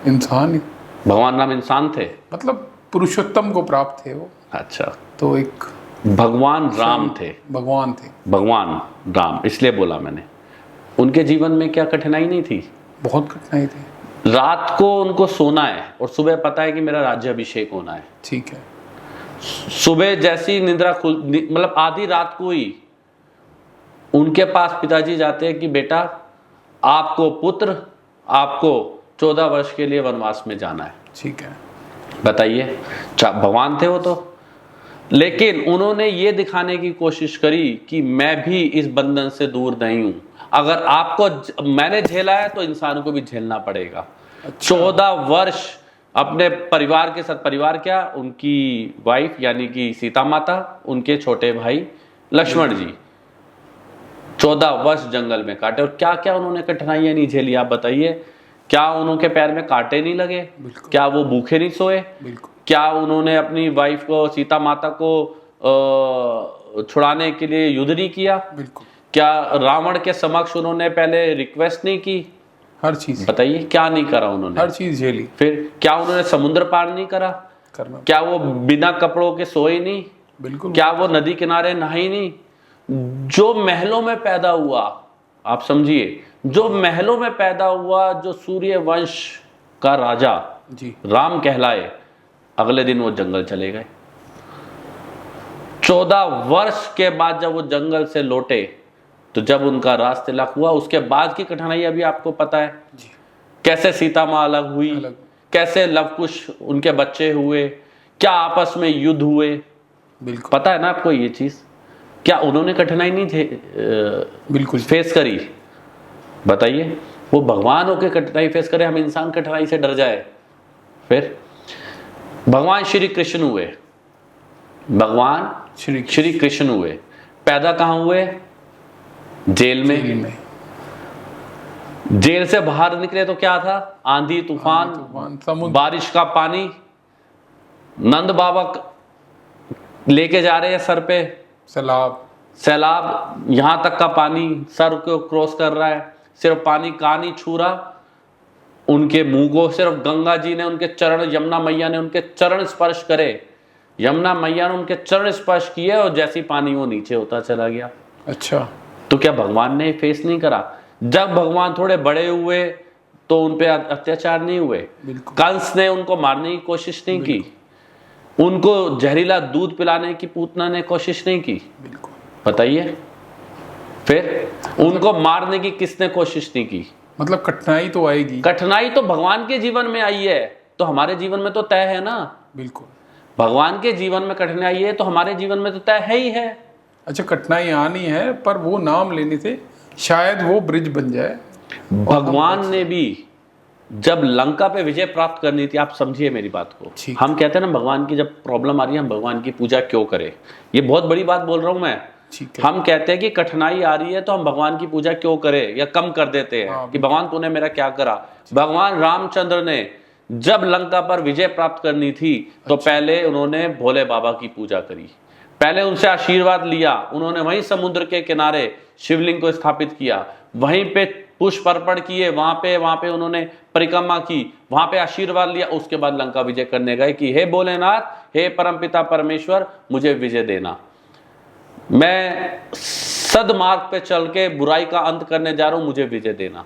इंसान। भगवान राम इंसान थे, मतलब पुरुषोत्तम को प्राप्त थे वो। अच्छा, तो एक भगवान राम थे। भगवान राम इसलिए बोला मैंने। उनके जीवन में क्या कठिनाई नहीं थी? बहुत कठिनाई थी। रात को उनको सोना है और सुबह पता है कि मेरा राज्याभिषेक होना है। ठीक है। सुबह जैसी निद्रा मतलब आधी रात को ही उनके पास पिताजी जाते हैं कि बेटा आपको पुत्र, आपको 14 वर्ष के लिए वनवास में जाना है। ठीक है। बताइए, भगवान थे वो तो, लेकिन उन्होंने ये दिखाने की कोशिश करी कि मैं भी इस बंधन से दूर नहीं हूं। अगर आपको मैंने झेला है तो इंसान को भी झेलना पड़ेगा। अच्छा। 14 वर्ष अपने परिवार के साथ, परिवार क्या, उनकी वाइफ यानी कि सीता माता, उनके छोटे भाई लक्ष्मण जी 14 वर्ष जंगल में काटे। और क्या क्या उन्होंने कठिनाइयां नहीं झेली, आप बताइए। क्या उनके पैर में कांटे नहीं लगे? क्या वो भूखे नहीं सोए? क्या उन्होंने अपनी वाइफ को, सीता माता को छुड़ाने के लिए युद्ध नहीं किया? क्या रावण के समक्ष उन्होंने पहले रिक्वेस्ट नहीं की? हर चीज। बताइए, क्या नहीं करा उन्होंने? हर चीज झेली। फिर क्या उन्होंने समुद्र पार नहीं करा? क्या वो बिना कपड़ों के सोए नहीं? बिल्कुल। क्या वो नदी किनारे नहाई नहीं? जो महलों में पैदा हुआ, आप समझिए, जो महलों में पैदा हुआ, जो सूर्य वंश का राजा जी राम कहलाए, अगले दिन वो जंगल चले गए। 14 वर्ष के बाद जब वो जंगल से लौटे तो जब उनका राज तिलक हुआ, उसके बाद की कठिनाई अभी आपको पता है जी। कैसे सीता माँ अलग हुई, कैसे लवकुश उनके बच्चे हुए, क्या आपस में युद्ध हुए, बिल्कुल पता है ना आपको ये चीज? क्या उन्होंने कठिनाई नहीं बिल्कुल फेस करी? बताइए, वो भगवान होके कठिनाई फेस करे, हम इंसान कठिनाई से डर जाए। फिर भगवान श्री कृष्ण हुए, भगवान श्री कृष्ण हुए, पैदा कहां हुए? जेल में। जेल से बाहर निकले तो क्या था? आंधी तूफान, बारिश का पानी, नंद बाबा लेके जा रहे हैं सर पे सैलाब, सैलाब, यहाँ तक का पानी सर को क्रॉस कर रहा है, सिर्फ पानी कान ही छू रहा, उनके मुंह को सिर्फ गंगा जी ने उनके चरण, यमुना मैया ने उनके चरण स्पर्श करे, यमुना मैया ने उनके चरण स्पर्श किए और जैसी पानी वो नीचे होता चला गया। अच्छा, तो क्या भगवान ने फेस नहीं करा? जब भगवान थोड़े बड़े हुए तो उन पे अत्याचार नहीं हुए? कंस ने उनको मारने की कोशिश नहीं की? उनको जहरीला दूध पिलाने की पूतना ने कोशिश नहीं की? बताइए, फिर उनको मारने की किसने कोशिश नहीं की? मतलब कठिनाई तो आएगी। कठिनाई तो भगवान के जीवन में आई है, तो हमारे जीवन में तो तय है ना। बिल्कुल, भगवान के जीवन में कठिनाई है तो हमारे जीवन में तो तय है ही है। अच्छा, कठिनाई आनी है, पर वो नाम लेने से शायद वो ब्रिज बन जाए। भगवान ने भी जब लंका पे विजय प्राप्त करनी थी, आप समझिए मेरी बात को, हम कहते हैं ना भगवान की जब प्रॉब्लम आ रही है हम भगवान की पूजा क्यों करें, ये बहुत बड़ी बात बोल रहा हूं मैं। हम कहते हैं कि कठिनाई आ रही है तो हम भगवान की पूजा क्यों करें या कम कर देते हैं कि भगवान तूने मेरा क्या करा। भगवान रामचंद्र ने जब लंका पर विजय प्राप्त करनी थी तो पहले उन्होंने भोले बाबा की पूजा करी, पहले उनसे आशीर्वाद लिया, उन्होंने वहीं समुद्र के किनारे शिवलिंग को स्थापित किया, वहीं पे पुष्प अर्पण किए, वहां पे उन्होंने परिक्रमा की, वहां पे आशीर्वाद लिया, उसके बाद लंका विजय करने गए कि हे भोलेनाथ, हे परमपिता परमेश्वर, मुझे विजय देना, मैं सदमार्ग पे चल के बुराई का अंत करने जा रहा हूं, मुझे विजय देना।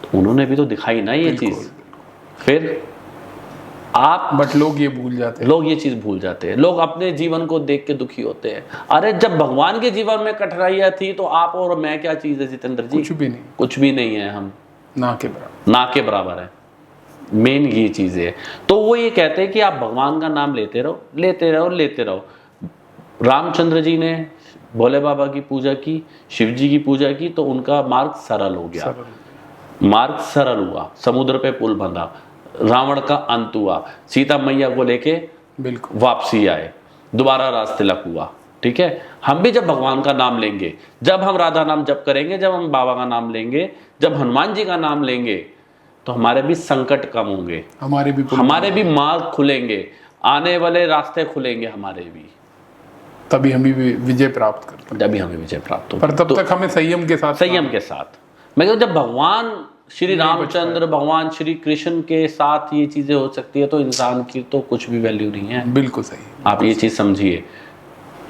तो उन्होंने भी तो दिखाई ना ये चीज। फिर आप बट लोग ये भूल जाते हैं, लोग ये चीज भूल जाते हैं, लोग अपने जीवन को देख के दुखी होते हैं। अरे जब भगवान के जीवन में कठिनाइयां थी तो आप और मैं क्या चीज है जितेंद्र जी? कुछ भी नहीं, कुछ भी नहीं है, हम ना के बराबर है। मेन ये चीज है। तो वो ये कहते हैं कि आप भगवान का नाम लेते रहो, लेते रहो, लेते रहो। रामचंद्र जी ने भोले बाबा की पूजा की, शिव जी की पूजा की, तो उनका मार्ग सरल हो गया, मार्ग सरल हुआ, समुद्र पे पुल बंधा, रावण का अंत हुआ, सीता मैया को लेके बिल्कुल वापसी आए, दोबारा राज तिलक हुआ। ठीक है, हम भी जब भगवान का नाम लेंगे, जब हम राधा नाम जप करेंगे, जब हम बाबा का नाम लेंगे, जब हनुमान जी का नाम लेंगे, तो हमारे भी संकट कम होंगे, हमारे भी मार्ग खुलेंगे, आने वाले रास्ते खुलेंगे हमारे भी, तभी हम भी विजय प्राप्त करते हैं, तभी हमें विजय प्राप्त होगी। पर तब तक हमें संयम के साथ मैं कहूँ जब भगवान श्री रामचंद्र, भगवान श्री कृष्ण के साथ ये चीजें हो सकती है तो इंसान की तो कुछ भी वैल्यू नहीं है। बिल्कुल सही, आप ये चीज समझिए,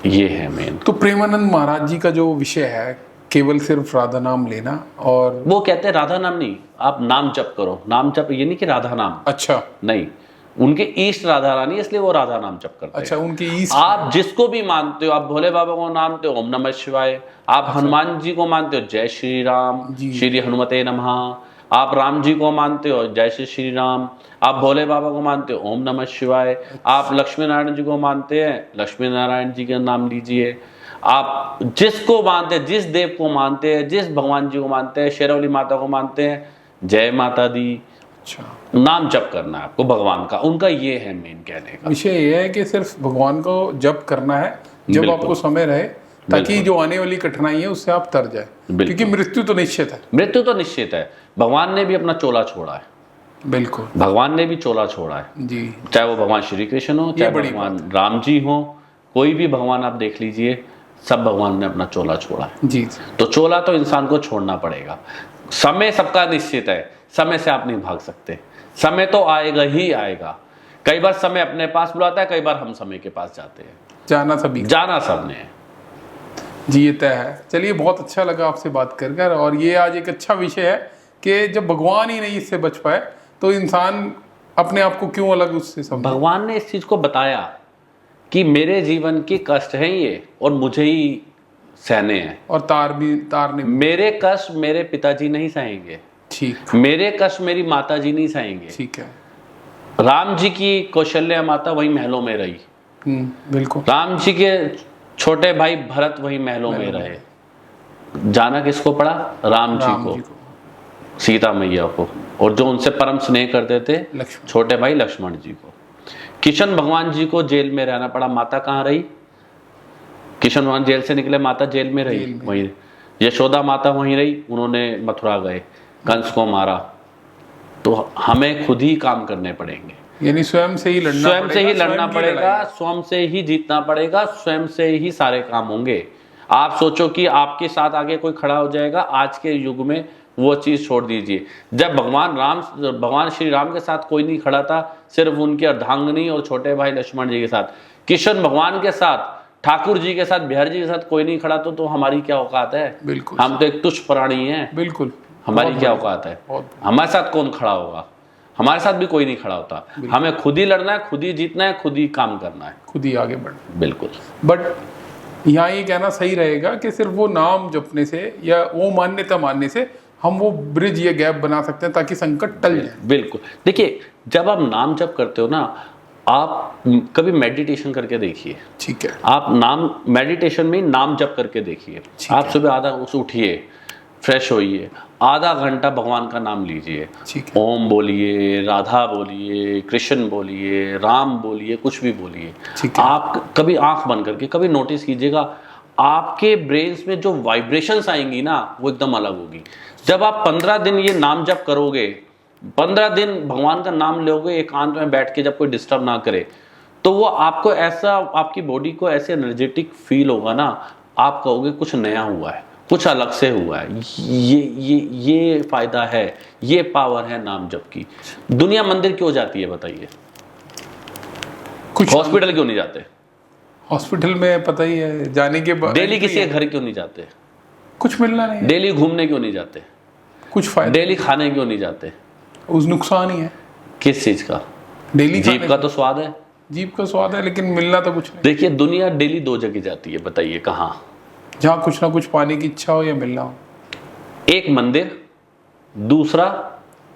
ये है मेन। तो प्रेमानंद महाराज जी का जो विषय है केवल सिर्फ राधा नाम लेना, और वो कहते हैं राधा नाम नहीं, आप नाम जप करो। नाम जप ये नहीं कि राधा नाम, अच्छा नहीं, उनके ईष्ट राधा रानी, इसलिए वो राधा नाम जप करते हैं। अच्छा, उनके ईष्ट, आप जिसको भी मानते हो, आप भोले बाबा को मानते हो, ओम नमः शिवाय, आप हनुमान जी को मानते हो, जय श्री राम, श्री हनुमते नमः, आप राम जी को मानते हो, जय श्री राम, आप भोले बाबा को मानते हो, ओम नमः शिवाय, आप लक्ष्मी नारायण जी को मानते हैं, लक्ष्मी नारायण जी का नाम लीजिए, आप जिसको मानते हैं, जिस देव को मानते हैं, जिस भगवान जी को मानते हैं, शेरावली माता को मानते हैं, जय माता दी। अच्छा, नाम जप करना है आपको भगवान का, उनका ये है मेन कहने का विषय ये है कि सिर्फ भगवान को जप करना है जब आपको समय रहे, ताकि जो आने वाली कठिनाई है उससे आप तर जाए, क्योंकि मृत्यु तो निश्चित है। मृत्यु तो निश्चित है। भगवान ने भी अपना चोला छोड़ा है, बिल्कुल, भगवान ने भी चोला छोड़ा है जी, चाहे वो भगवान श्री कृष्ण हो, चाहे भगवान राम जी हो, कोई भी भगवान आप देख लीजिए, सब भगवान ने अपना चोला छोड़ा है जी। तो चोला तो इंसान को छोड़ना पड़ेगा। समय सबका निश्चित है, समय से आप नहीं भाग सकते, समय तो आएगा ही आएगा। कई बार समय अपने पास बुलाता है, कई बार हम समय के पास जाते हैं, जाना सबने है जी, ये तय है। चलिए, बहुत अच्छा लगा आपसे बात कर, और ये आज एक अच्छा विषय है कि जब भगवान ही नहीं इससे बच पाए तो इंसान अपने आप को क्यों अलग उससे समझे। भगवान ने इस चीज को बताया कि मेरे जीवन की कष्ट है ये और मुझे ही सहने हैं, और तारने मेरे कष्ट मेरे पिताजी नहीं सहेंगे, ठीक, मेरे कष्ट मेरी माता जी नहीं सहेंगे, ठीक है। राम जी की कौशल्या माता वही महलों में रही, बिल्कुल, राम जी के छोटे भाई भरत वही महलों में रहे, जाना किसको पड़ा? राम जी को, सीता मैया को, और जो उनसे परम स्नेह करते थे छोटे भाई लक्ष्मण जी को। किशन भगवान जी को जेल में रहना पड़ा, माता कहाँ रही? किशन भगवान जेल से निकले, माता जेल में रही, वहीं यशोदा माता वहीं रही, उन्होंने मथुरा गए, कंस को मारा। तो हमें खुद ही काम करने पड़ेंगे, यानी स्वयं से ही लड़ना स्वयं से ही लड़ना स्वयं की पड़ेगा, लड़ाई। स्वयं से ही जीतना पड़ेगा, स्वयं से ही सारे काम होंगे। आप सोचो कि आपके साथ आगे कोई खड़ा हो जाएगा, आज के युग में वो चीज छोड़ दीजिए। जब भगवान श्री राम के साथ कोई नहीं खड़ा था, सिर्फ उनकी अर्धांगिनी और छोटे भाई लक्ष्मण जी के साथ, कृष्ण भगवान के साथ, ठाकुर जी के साथ, बिहार जी के साथ कोई नहीं खड़ा तो हमारी क्या औकात है? बिल्कुल हम तो एक तुच्छ प्राणी हैं। बिल्कुल, हमारी क्या औकात है? हमारे साथ कौन खड़ा होगा? हमारे साथ भी कोई नहीं खड़ा होता। हमें खुद ही लड़ना है, खुद ही जीतना है, खुद ही काम करना है, खुद ही आगे बढ़ना। बिल्कुल। बट यहाँ ये कहना सही रहेगा कि सिर्फ वो नाम जपने से या वो मान्यता मानने से हम वो ब्रिज या गैप बना सकते हैं ताकि संकट टल जाए। बिल्कुल। देखिए, जब आप नाम जप करते हो ना, आप कभी मेडिटेशन करके देखिए। ठीक है। आप मेडिटेशन में नाम जप करके देखिए। आप सुबह आधा उठिए, फ्रेश होइए, आधा घंटा भगवान का नाम लीजिए। ठीक है। ओम बोलिए, राधा बोलिए, कृष्ण बोलिए, राम बोलिए, कुछ भी बोलिए। ठीक है। आप कभी आंख बंद करके कभी नोटिस कीजिएगा, आपके ब्रेन्स में जो वाइब्रेशंस आएंगी ना, वो एकदम अलग होगी। जब आप 15 दिन ये नाम जप करोगे, 15 दिन भगवान का नाम लोगे एकांत में बैठ के, जब कोई डिस्टर्ब ना करे, तो वो आपको ऐसा, आपकी बॉडी को ऐसे एनर्जेटिक फील होगा ना, आप कहोगे कुछ नया हुआ है, कुछ अलग से हुआ है। ये फायदा है, ये पावर है नाम जप की। दुनिया मंदिर क्यों जाती है बताइए? कुछ हॉस्पिटल क्यों नहीं जाते? हॉस्पिटल में पता ही है, जाने के बाद डेली किसी के घर क्यों नहीं जाते? कुछ मिलना नहीं है। डेली घूमने क्यों नहीं जाते? कुछ फायदा, डेली खाने क्यों नहीं जाते? उस नुकसान ही है किस चीज का? डेली जीभ का तो स्वाद है। जीभ का स्वाद है, लेकिन मिलना तो कुछ नहीं। देखिए, दुनिया डेली 2 जगह जाती है, बताइए कहाँ? जहाँ कुछ ना कुछ पाने की इच्छा हो या मिलना हो। एक मंदिर, दूसरा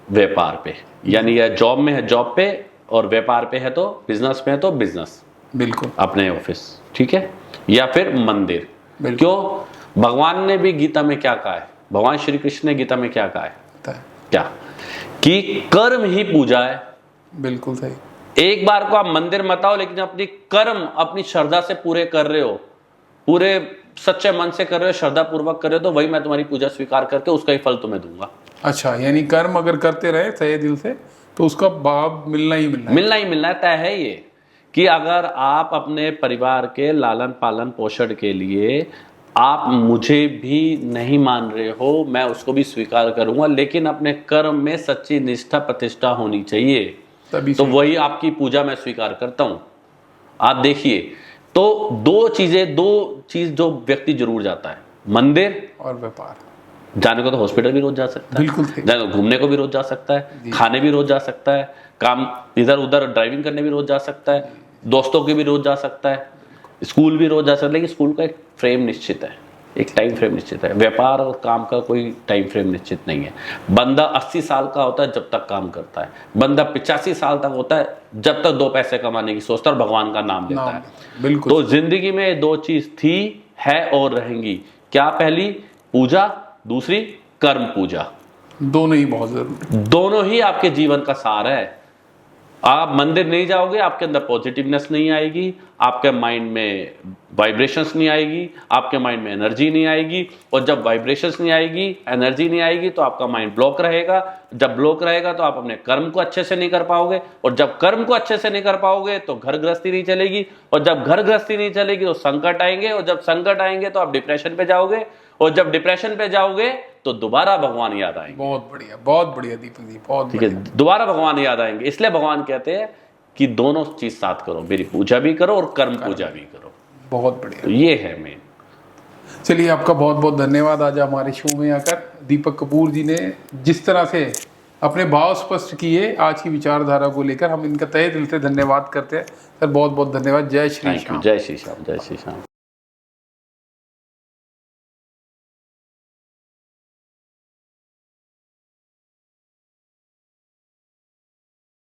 व्यापार पे, यानी या जॉब में है जॉब पे, और व्यापार पे है तो बिजनेस में है तो बिजनेस, बिल्कुल अपने ऑफिस, ठीक है, या फिर मंदिर। बिल्कुल। क्यों? भगवान ने भी गीता में क्या कहा है? भगवान श्री कृष्ण ने गीता में क्या कहा है? क्या? कि कर्म ही पूजा है। बिल्कुल सही। एक बार को आप मंदिर मत आओ, लेकिन अपनी कर्म अपनी श्रद्धा से पूरे कर रहे हो, पूरे सच्चे मन से कर रहे हो, श्रद्धा पूर्वक कर रहे हो, तो वही मैं तुम्हारी पूजा स्वीकार करके उसका ही फल तुम्हें दूंगा। अच्छा, यानी कर्म अगर करते रहे सही दिल से तो उसका भाव मिलना ही मिलना है। मिलना ही मिलना है, तय है ये कि अगर आप अपने परिवार के लालन पालन पोषण के लिए आप मुझे भी नहीं मान रहे हो, मैं उसको भी स्वीकार करूंगा, लेकिन अपने कर्म में सच्ची निष्ठा प्रतिष्ठा होनी चाहिए, तभी तो वही आपकी पूजा मैं स्वीकार करता हूं। आप देखिए, तो दो चीज जो व्यक्ति जरूर जाता है, मंदिर और व्यापार। जाने को तो हॉस्पिटल भी रोज जा सकता है, बिल्कुल सही। जाने को घूमने को भी रोज जा सकता है, खाने भी रोज जा सकता है, काम इधर उधर ड्राइविंग करने भी रोज जा सकता है, दोस्तों के भी रोज जा सकता है, स्कूल भी रोज जा सकता है। लेकिन स्कूल का एक फ्रेम निश्चित है, एक टाइम फ्रेम निश्चित है। व्यापार और काम का कोई टाइम फ्रेम निश्चित नहीं है। बंदा 80 साल का होता है जब तक काम करता है, बंदा 85 साल तक होता है जब तक 2 पैसे कमाने की सोचता है और भगवान का नाम लेता है। बिल्कुल। तो जिंदगी में 2 चीज थी, है और रहेंगी। क्या? पहली पूजा, दूसरी कर्म पूजा। दोनों ही बहुत जरूरी। दोनों ही आपके जीवन का सार है। आप मंदिर नहीं जाओगे, आपके अंदर पॉजिटिवनेस नहीं आएगी, आपके माइंड में वाइब्रेशंस नहीं आएगी, आपके माइंड में एनर्जी नहीं आएगी, और जब वाइब्रेशंस नहीं आएगी, एनर्जी नहीं आएगी, तो आपका माइंड ब्लॉक रहेगा। जब ब्लॉक रहेगा तो आप अपने कर्म को अच्छे से नहीं कर पाओगे, और जब कर्म को अच्छे से नहीं कर पाओगे तो घर गृहस्थी नहीं चलेगी, और जब घर गृहस्थी नहीं चलेगी तो संकट आएंगे, और जब संकट आएंगे तो आप डिप्रेशन पे जाओगे, और जब डिप्रेशन पे जाओगे तो दोबारा भगवान याद आएंगे। बहुत बढ़िया दीपक जी, बहुत ठीक है, दोबारा भगवान याद आएंगे। इसलिए भगवान कहते हैं कि दोनों चीज साथ करो, मेरी पूजा भी करो और कर्म पूजा भी करो। बहुत बढ़िया। तो ये है मेन। चलिए, आपका बहुत बहुत धन्यवाद आज हमारे शो में आकर। दीपक कपूर जी ने जिस तरह से अपने भाव स्पष्ट किए आज की विचारधारा को लेकर, हम इनका तहे दिल से धन्यवाद करते हैं सर। बहुत बहुत धन्यवाद। जय श्री थैंक यू। श्याम। जय श्री श्याम। जय श्री श्याम।